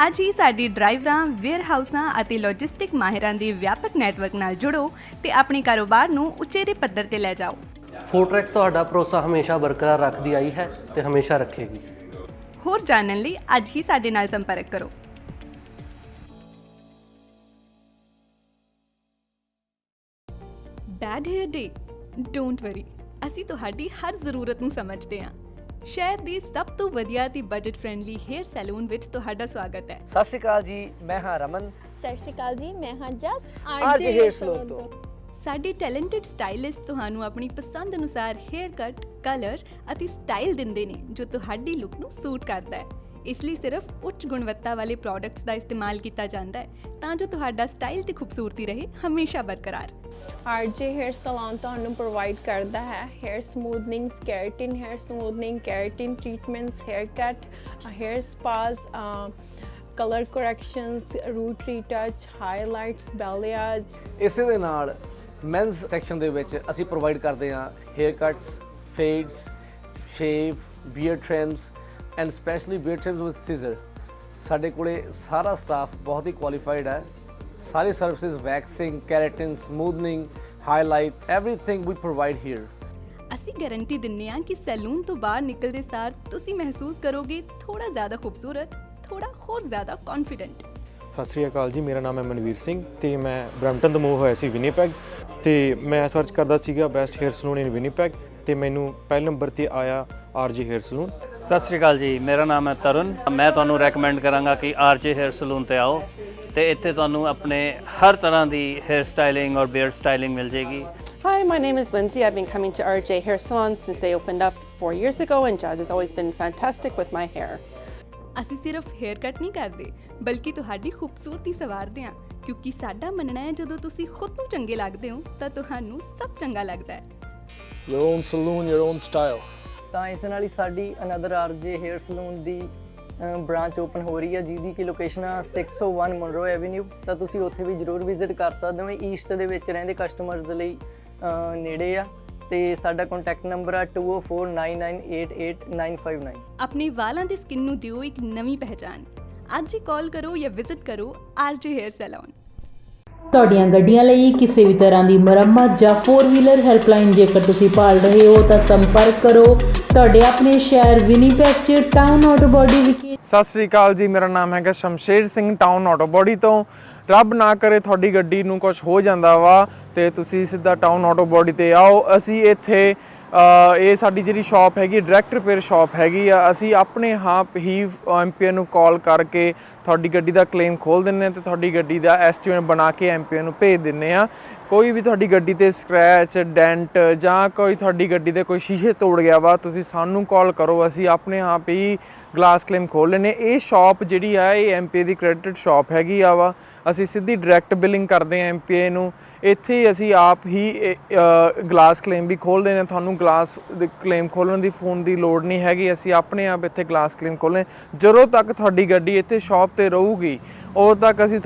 ਅੱਜ ਹੀ ਸਾਡੀ ਡਰਾਈਵਰਾਂ, ਵੇਅਰਹਾਊਸਾਂ ਅਤੇ ਲੌਜਿਸਟਿਕ ਮਾਹਿਰਾਂ ਦੇ ਵਿਆਪਕ ਨੈਟਵਰਕ ਨਾਲ ਜੁੜੋ ਤੇ ਆਪਣੇ ਕਾਰੋਬਾਰ ਨੂੰ ਉਚੇਰੇ ਪੱਧਰ ਤੇ ਲੈ ਜਾਓ। ਫੋਰਟਰੈਕਸ ਤੁਹਾਡਾ ਭਰੋਸਾ ਹਮੇਸ਼ਾ ਬਰਕਰਾਰ ਰੱਖਦੀ ਆਈ ਹੈ ਤੇ ਹਮੇਸ਼ਾ ਰੱਖੇਗੀ। ਹੋਰ ਜਾਣਨ ਲਈ ਅੱਜ ਹੀ ਸਾਡੇ ਨਾਲ ਸੰਪਰਕ ਕਰੋ। Bad hair day? Don't worry, ਅਸੀਂ ਤੁਹਾਡੀ ਹਰ ਜ਼ਰੂਰਤ ਨੂੰ ਸਮਝਦੇ ਹਾਂ। ਸ਼ਹਿਰ ਦੀ ਸਭ ਤੋਂ ਵਧੀਆ ਤੇ ਬਜਟ ਫ੍ਰੈਂਡਲੀ ਹੇਅਰ ਸੈਲੂਨ ਵਿੱਚ ਤੁਹਾਡਾ ਸਵਾਗਤ ਹੈ। ਸਤਿ ਸ਼੍ਰੀ ਅਕਾਲ ਜੀ, ਮੈਂ ਹਾਂ ਰਮਨ। ਸਤਿ ਸ਼੍ਰੀ ਅਕਾਲ ਜੀ, ਮੈਂ ਹਾਂ ਜਸ ਅੱਜ ਹੇਅਰ ਸਲੂਨ ਤੋਂ। ਸਾਡੇ ਟੈਲੈਂਟਡ ਸਟਾਈਲਿਸਟ ਤੁਹਾਨੂੰ ਆਪਣੀ ਪਸੰਦ ਅਨੁਸਾਰ ਹੇਅਰ ਕੱਟ, ਕਲਰ ਅਤੇ ਸਟਾਈਲ ਦਿੰਦੇ ਨੇ ਜੋ ਤੁਹਾਡੀ ਲੁੱਕ ਨੂੰ ਸੂਟ ਕਰਦਾ ਹੈ। ਇਸ ਲਈ ਸਿਰਫ ਉੱਚ ਗੁਣਵੱਤਾ ਵਾਲੇ ਪ੍ਰੋਡਕਟਸ ਦਾ ਇਸਤੇਮਾਲ ਕੀਤਾ ਜਾਂਦਾ ਹੈ ਤਾਂ ਜੋ ਤੁਹਾਡਾ ਸਟਾਈਲ ਤੇ ਖੂਬਸੂਰਤੀ ਰਹੇ ਹਮੇਸ਼ਾ ਬਰਕਰਾਰ। RJ हेयर सलून ਤੁਹਾਨੂੰ ਪ੍ਰੋਵਾਈਡ ਕਰਦਾ ਹੈ hair smoothing, keratin hair smoothing, keratin treatments, hair cut, hair spas, color corrections, root retouch, highlights, balayage। ਇਸੇ ਦੇ ਨਾਲ ਮੈਨਸ ਸੈਕਸ਼ਨ ਦੇ ਵਿੱਚ ਅਸੀਂ ਪ੍ਰੋਵਾਈਡ ਕਰਦੇ ਹਾਂ hair cuts, fades, shave, beard trims and specially beard trims with scissor. ਸਾਡੇ ਕੋਲੇ ਸਾਰਾ ਸਟਾਫ ਬਹੁਤ ਹੀ ਕੁਆਲੀਫਾਈਡ ਹੈ। ਸਾਰੀ services waxing, keratin, smoothening, highlights, everything ਵੀ ਪ੍ਰੋਵਾਈਡ ਹੇਅਰ। ਅਸੀਂ ਗਾਰੰਟੀ ਦਿੰਦੇ ਹਾਂ ਕਿ ਸੈਲੂਨ ਤੋਂ ਬਾਹਰ ਨਿਕਲਦੇ ਸਾਰ ਤੁਸੀਂ ਮਹਿਸੂਸ ਕਰੋਗੇ ਥੋੜਾ ਜ਼ਿਆਦਾ ਖੂਬਸੂਰਤ, ਥੋੜਾ ਹੋਰ ਜ਼ਿਆਦਾ ਕੌਨਫੀਡੈਂਟ। ਸਤਿ ਸ਼੍ਰੀ ਅਕਾਲ ਜੀ, ਮੇਰਾ ਨਾਮ ਹੈ ਮਨਵੀਰ ਸਿੰਘ ਤੇ ਮੈਂ ਬਰੈਂਪਟਨ ਤੋਂ ਮੂਵ ਹੋਇਆ ਸੀ ਵਿਨੀਪੈਗ ਤੇ ਮੈਂ ਸਰਚ ਕਰਦਾ ਸੀਗਾ ਬੈਸਟ ਹੇਅਰ ਸਲੂਨ ਇਨ ਵਿਨੀਪੈਗ ਤੇ ਮੈਨੂੰ ਪਹਿਲੇ ਨੰਬਰ ਤੇ ਆਇਆ RJ ਹੇਅਰ ਸਲੂਨ। ਸਤਿ ਸ਼੍ਰੀ ਅਕਾਲ ਜੀ, ਮੇਰਾ ਨਾਮ ਹੈ ਤਰੁਣ। ਮੈਂ ਤੁਹਾਨੂੰ ਰეკਮੈਂਡ ਕਰਾਂਗਾ ਕਿ RJ ਹੇਅਰ ਸਲੂਨ ਤੇ ਆਓ ਤੇ ਇੱਥੇ ਤੁਹਾਨੂੰ ਆਪਣੇ ਹਰ ਤਰ੍ਹਾਂ ਦੀ ਹੇਅਰ ਸਟਾਈਲਿੰਗ ਔਰ ਬੀਅਰਡ ਸਟਾਈਲਿੰਗ ਮਿਲ ਜੇਗੀ। Hi, my name is Lindsay. I've been coming to RJ Hair Salon since they opened up 4 years ago, and Jazz has always been fantastic with my hair. ਅਸੀਂ ਸਿਰਫ hair cut ਨਹੀਂ ਕਰਦੇ ਬਲਕਿ ਤੁਹਾਡੀ ਖੂਬਸੂਰਤੀ ਸੰਵਾਰਦੇ ਹਾਂ ਕਿਉਂਕਿ ਸਾਡਾ ਮੰਨਣਾ ਹੈ ਜਦੋਂ ਤੁਸੀਂ ਖੁਦ ਨੂੰ ਚੰਗੇ ਲੱਗਦੇ ਹੋ ਤਾਂ ਤੁਹਾਨੂੰ ਸਭ ਚੰਗਾ ਲੱਗਦਾ ਹੈ। Your own saloon, your own style. ਤਾਂ ਇਸ ਨਾਲ ਹੀ ਸਾਡੀ ਅਨਦਰ RJ ਹੇਅਰ ਸਲੂਨ ਦੀ ਬ੍ਰਾਂਚ ਓਪਨ ਹੋ ਰਹੀ ਹੈ ਜਿਹਦੀ ਕਿ ਲੋਕੇਸ਼ਨ ਆ 601 ਮਨਰੋ ਐਵਨਿਊ। ਤਾਂ ਤੁਸੀਂ ਉੱਥੇ ਵੀ ਜ਼ਰੂਰ ਵਿਜ਼ਿਟ ਕਰ ਸਕਦੇ ਹੋ। ਈਸਟ ਦੇ ਵਿੱਚ ਰਹਿੰਦੇ ਕਸਟਮਰਸ ਲਈ ਨੇੜੇ ਆ ਤੇ ਸਾਡਾ ਕੰਟੈਕਟ ਨੰਬਰ ਆ 2049988959। ਆਪਣੇ ਵਾਲਾਂ ਦੀ ਸਕਿਨ ਨੂੰ ਦਿਓ ਇੱਕ ਨਵੀਂ ਪਹਿਚਾਨ। ਅੱਜ ਹੀ ਕਾਲ ਕਰੋ ਜਾਂ ਵਿਜ਼ਿਟ ਕਰੋ RJ ਹੇਅਰ ਸੈਲੂਨ। ਤੁਹਾਡੀਆਂ ਗੱਡੀਆਂ ਲਈ ਕਿਸੇ ਵੀ ਤਰ੍ਹਾਂ ਦੀ ਮੁਰੰਮਤ ਜਾਂ 4 ਵੀਲਰ ਹੈਲਪਲਾਈਨ ਜੇਕਰ ਤੁਸੀਂ ਭਾਲ ਰਹੇ ਹੋ ਤਾਂ ਸੰਪਰਕ ਕਰੋ ਤੁਹਾਡੇ ਆਪਣੇ ਸ਼ਹਿਰ ਵਿਨੀਪੈਗ 'ਚ ਟਾਊਨ ਆਟੋ ਬਾਡੀ ਵਿਖੇ। ਸਤਿ ਸ਼੍ਰੀ ਅਕਾਲ ਜੀ, ਮੇਰਾ ਨਾਮ ਹੈਗਾ Shamsher Singh, town auto body ਤੋਂ। ਰੱਬ ਨਾ ਕਰੇ ਤੁਹਾਡੀ ਗੱਡੀ ਨੂੰ ਕੁਝ ਹੋ ਜਾਂਦਾ ਵਾ ਤੇ ਤੁਸੀਂ ਸਿੱਧਾ ਟਾਊਨ ਆਟੋ ਬਾਡੀ ਤੇ ਆਓ। ਅਸੀਂ ਇੱਥੇ ਇਹ ਸਾਡੀ ਜਿਹੜੀ ਸ਼ਾਪ ਹੈਗੀ ਡਾਇਰੈਕਟ ਰਿਪੇਅਰ ਸ਼ਾਪ ਹੈਗੀ ਆ। ਅਸੀਂ ਆਪਣੇ ਆਪ ਹੀ ਐਮਪੀਏ ਨੂੰ ਕਾਲ ਕਰਕੇ ਤੁਹਾਡੀ ਗੱਡੀ ਦਾ ਕਲੇਮ ਖੋਲ੍ਹ ਦਿੰਦੇ ਹਾਂ ਤੇ ਤੁਹਾਡੀ ਗੱਡੀ ਦਾ ਐਸਟੀਮੇਟ ਬਣਾ ਕੇ ਐਮਪੀਏ ਨੂੰ ਭੇਜ ਦਿੰਦੇ ਹਾਂ। ਕੋਈ ਵੀ ਤੁਹਾਡੀ ਗੱਡੀ ਤੇ ਸਕ੍ਰੈਚ, ਡੈਂਟ ਜਾਂ ਕੋਈ ਤੁਹਾਡੀ ਗੱਡੀ ਦੇ ਕੋਈ ਸ਼ੀਸ਼ੇ ਤੋੜ ਗਿਆ ਵਾ, ਤੁਸੀਂ ਸਾਨੂੰ ਕਾਲ ਕਰੋ, ਅਸੀਂ ਆਪਣੇ ਆਪ ਹੀ ਗਲਾਸ ਕਲੇਮ ਖੋਲ੍ਹ ਲੈਂਦੇ। ਇਹ ਸ਼ਾਪ ਜਿਹੜੀ ਆ ਇਹ ਐਮਪੀਏ ਦੀ ਕ੍ਰੈਡਿਟਡ ਸ਼ਾਪ ਹੈਗੀ ਆ ਵਾ। ਅਸੀਂ ਸਿੱਧੀ ਡਾਇਰੈਕਟ ਬਿਲਿੰਗ ਕਰਦੇ ਹਾਂ ਐਮਪੀਏ ਨੂੰ। ਇੱਥੇ ਅਸੀਂ ਆਪ ਹੀ ਗਲਾਸ ਕਲੇਮ ਵੀ ਖੋਲ੍ਹਦੇ ਹਾਂ। ਤੁਹਾਨੂੰ ਗਲਾਸ ਕਲੇਮ ਖੋਲ੍ਹਣ ਦੀ ਫੋਨ ਦੀ ਲੋੜ ਨਹੀਂ ਹੈਗੀ। ਅਸੀਂ ਆਪਣੇ ਆਪ ਇੱਥੇ ਗਲਾਸ ਕਲੇਮ ਖੋਲ੍ਹਦੇ। ਜਦੋਂ ਤੱਕ ਤੁਹਾਡੀ ਗੱਡੀ ਇੱਥੇ ਸ਼ਾਪ 'ਤੇ ਰਹੂਗੀ ਉਦੋਂ ਤੱਕ ਅਸੀਂ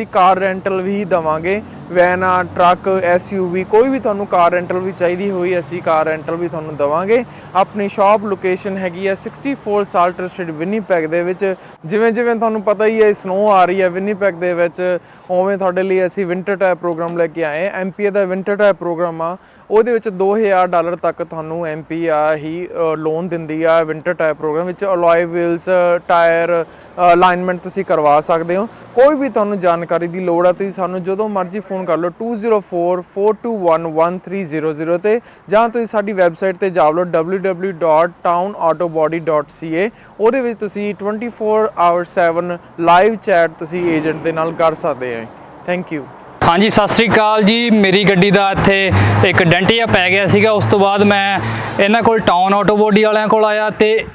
ਕਾਰ ਰੈਂਟਲ ਵੀ ਦੇਵਾਂਗੇ। ਵੈਨ, ਟਰੱਕ, SUV ਕੋਈ ਵੀ ਤੁਹਾਨੂੰ ਕਾਰ ਰੈਂਟਲ ਵੀ ਚਾਹੀਦੀ ਹੋਈ ਅਸੀਂ ਕਾਰ ਰੈਂਟਲ ਵੀ ਤੁਹਾਨੂੰ ਦੇਵਾਂਗੇ। ਆਪਣੀ ਸ਼ਾਪ ਲੋਕੇਸ਼ਨ ਹੈਗੀ ਹੈ 64 ਸਾਲਟਰ ਸਟਰੀਟ ਵਿਨੀਪੈਗ ਦੇ ਵਿੱਚ। ਜਿਵੇਂ ਤੁਹਾਨੂੰ ਪਤਾ ਹੀ ਹੈ ਸਨੋ ਆ ਰਹੀ ਹੈ ਵਿਨੀਪੈਗ ਦੇ ਵਿੱਚ, ਉਵੇਂ ਤੁਹਾਡੇ ਲਈ ਅਸੀਂ ਵਿੰਟਰ ਟਾਇਰ ਪ੍ਰੋਗਰਾਮ ਲੈ ਕੇ ਆਏ। ਐਮਪੀਏ ਦਾ ਵਿੰਟਰ ਟਾਇਰ ਪ੍ਰੋਗਰਾਮ ਆ, ਉਹਦੇ ਵਿੱਚ $2000 ਤੱਕ ਤੁਹਾਨੂੰ ਐਮਪੀ ਹੀ ਲੋਨ ਦਿੰਦੀ ਆ। ਵਿੰਟਰ ਟਾਇਰ ਪ੍ਰੋਗਰਾਮ ਵਿੱਚ ਅਲੋਏ ਵੀਲਸ, ਟਾਇਰ ਅਲਾਈਨਮੈਂਟ ਤੁਸੀਂ ਕਰਵਾ ਸਕਦੇ ਹੋ। ਕੋਈ ਵੀ ਤੁਹਾਨੂੰ ਜਾਣਕਾਰੀ ਦੀ ਲੋੜ ਆ ਤੁਸੀਂ ਸਾਨੂੰ ਜਦੋਂ ਮਰਜ਼ੀ ਫੋਨ ਕਰ ਲਓ 2044211300 ਤੇ, ਜਾਂ ਤੁਸੀਂ ਸਾਡੀ ਵੈਬਸਾਈਟ ਤੇ ਜਾ ਲਓ www.townautobody.ca। ਉਹਦੇ ਵਿੱਚ ਤੁਸੀਂ 24/7 ਲਾਈਵ ਚੈਟ ਤੁਸੀਂ ਏਜੰਟ ਦੇ ਨਾਲ ਕਰ ਸਕਦੇ ਹੋ। Thank you. ਹਾਂਜੀ, ਸਤਿ ਸ਼੍ਰੀ ਅਕਾਲ ਜੀ। ਮੇਰੀ ਗੱਡੀ ਦਾ ਇੱਥੇ ਇੱਕ ਡੈਂਟ ਜਿਹਾ ਪੈ ਗਿਆ ਸੀਗਾ। ਉਸ ਤੋਂ ਬਾਅਦ ਮੈਂ ਇਹਨਾਂ ਕੋਲ ਟਾਊਨ ਆਟੋ ਬਾਡੀ ਵਾਲਿਆਂ ਕੋਲ ਆਇਆ ਤੇ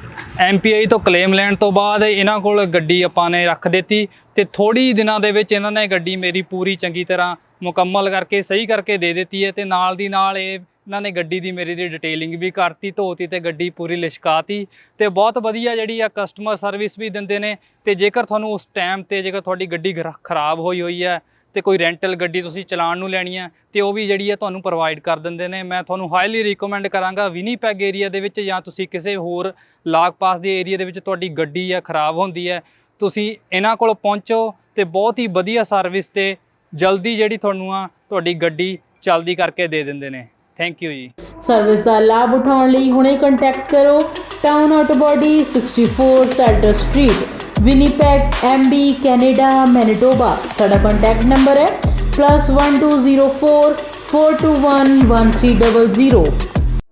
MPI ਤੋਂ ਕਲੇਮ ਲੈਣ ਤੋਂ ਬਾਅਦ ਇਹਨਾਂ ਕੋਲ ਗੱਡੀ ਆਪਾਂ ਨੇ ਰੱਖ ਦਿੱਤੀ ਤੇ ਥੋੜ੍ਹੀ ਦਿਨਾਂ ਦੇ ਵਿੱਚ ਇਹਨਾਂ ਨੇ ਗੱਡੀ ਮੇਰੀ ਪੂਰੀ ਚੰਗੀ ਤਰ੍ਹਾਂ ਮੁਕੰਮਲ ਕਰਕੇ ਸਹੀ ਕਰਕੇ ਦੇ ਦਿੱਤੀ ਹੈ ਤੇ ਨਾਲ ਦੀ ਨਾਲ ਇਹਨਾਂ ਨੇ ਗੱਡੀ ਦੀ ਮੇਰੀ ਦੀ ਡਿਟੇਲਿੰਗ ਵੀ ਕਰਤੀ, ਧੋਤੀ ਤੇ ਗੱਡੀ ਪੂਰੀ ਲਿਸ਼ਕਾਤੀ ਤੇ ਬਹੁਤ ਵਧੀਆ ਜਿਹੜੀ ਆ ਕਸਟਮਰ ਸਰਵਿਸ ਵੀ ਦਿੰਦੇ ਨੇ। ਤੇ ਜੇਕਰ ਤੁਹਾਨੂੰ ਉਸ ਟਾਈਮ ਤੇ ਜੇਕਰ ਤੁਹਾਡੀ ਗੱਡੀ ਖਰਾਬ ਹੋਈ ਹੈ ਤੇ ਕੋਈ ਰੈਂਟਲ ਗੱਡੀ ਤੁਸੀਂ ਚਲਾਉਣ ਨੂੰ ਲੈਣੀ ਆ ਤੇ ਉਹ ਵੀ ਜਿਹੜੀ ਆ ਤੁਹਾਨੂੰ ਪ੍ਰੋਵਾਈਡ ਕਰ ਦਿੰਦੇ ਨੇ। ਮੈਂ ਤੁਹਾਨੂੰ ਹਾਈਲੀ ਰਿਕਮੈਂਡ ਕਰਾਂਗਾ ਵਿਨੀਪੈਗ ਏਰੀਆ ਦੇ ਵਿੱਚ ਜਾਂ ਤੁਸੀਂ ਕਿਸੇ ਹੋਰ ਲਾਗ ਪਾਸ ਦੇ ਏਰੀਆ ਦੇ ਵਿੱਚ ਤੁਹਾਡੀ ਗੱਡੀ ਆ ਖਰਾਬ ਹੁੰਦੀ ਹੈ, ਤੁਸੀਂ ਇਹਨਾਂ ਕੋਲ ਪਹੁੰਚੋ ਤੇ ਬਹੁਤ ਹੀ ਵਧੀਆ ਸਰਵਿਸ ਤੇ ਜਲਦੀ ਜਿਹੜੀ ਤੁਹਾਨੂੰ ਆ ਤੁਹਾਡੀ ਗੱਡੀ ਚਲਦੀ ਕਰਕੇ ਦੇ ਦਿੰਦੇ ਨੇ। Thank you ji. ਸਰਵਿਸ ਦਾ ਲਾਭ ਉਠਾਉਣ ਲਈ ਹੁਣੇ ਕੰਟੈਕਟ ਕਰੋ town auto body 64 Salter Street Winnipeg MB Canada Manitoba. ਸਾਡਾ ਕੰਟੈਕਟ ਨੰਬਰ ਹੈ +1204 421 1300।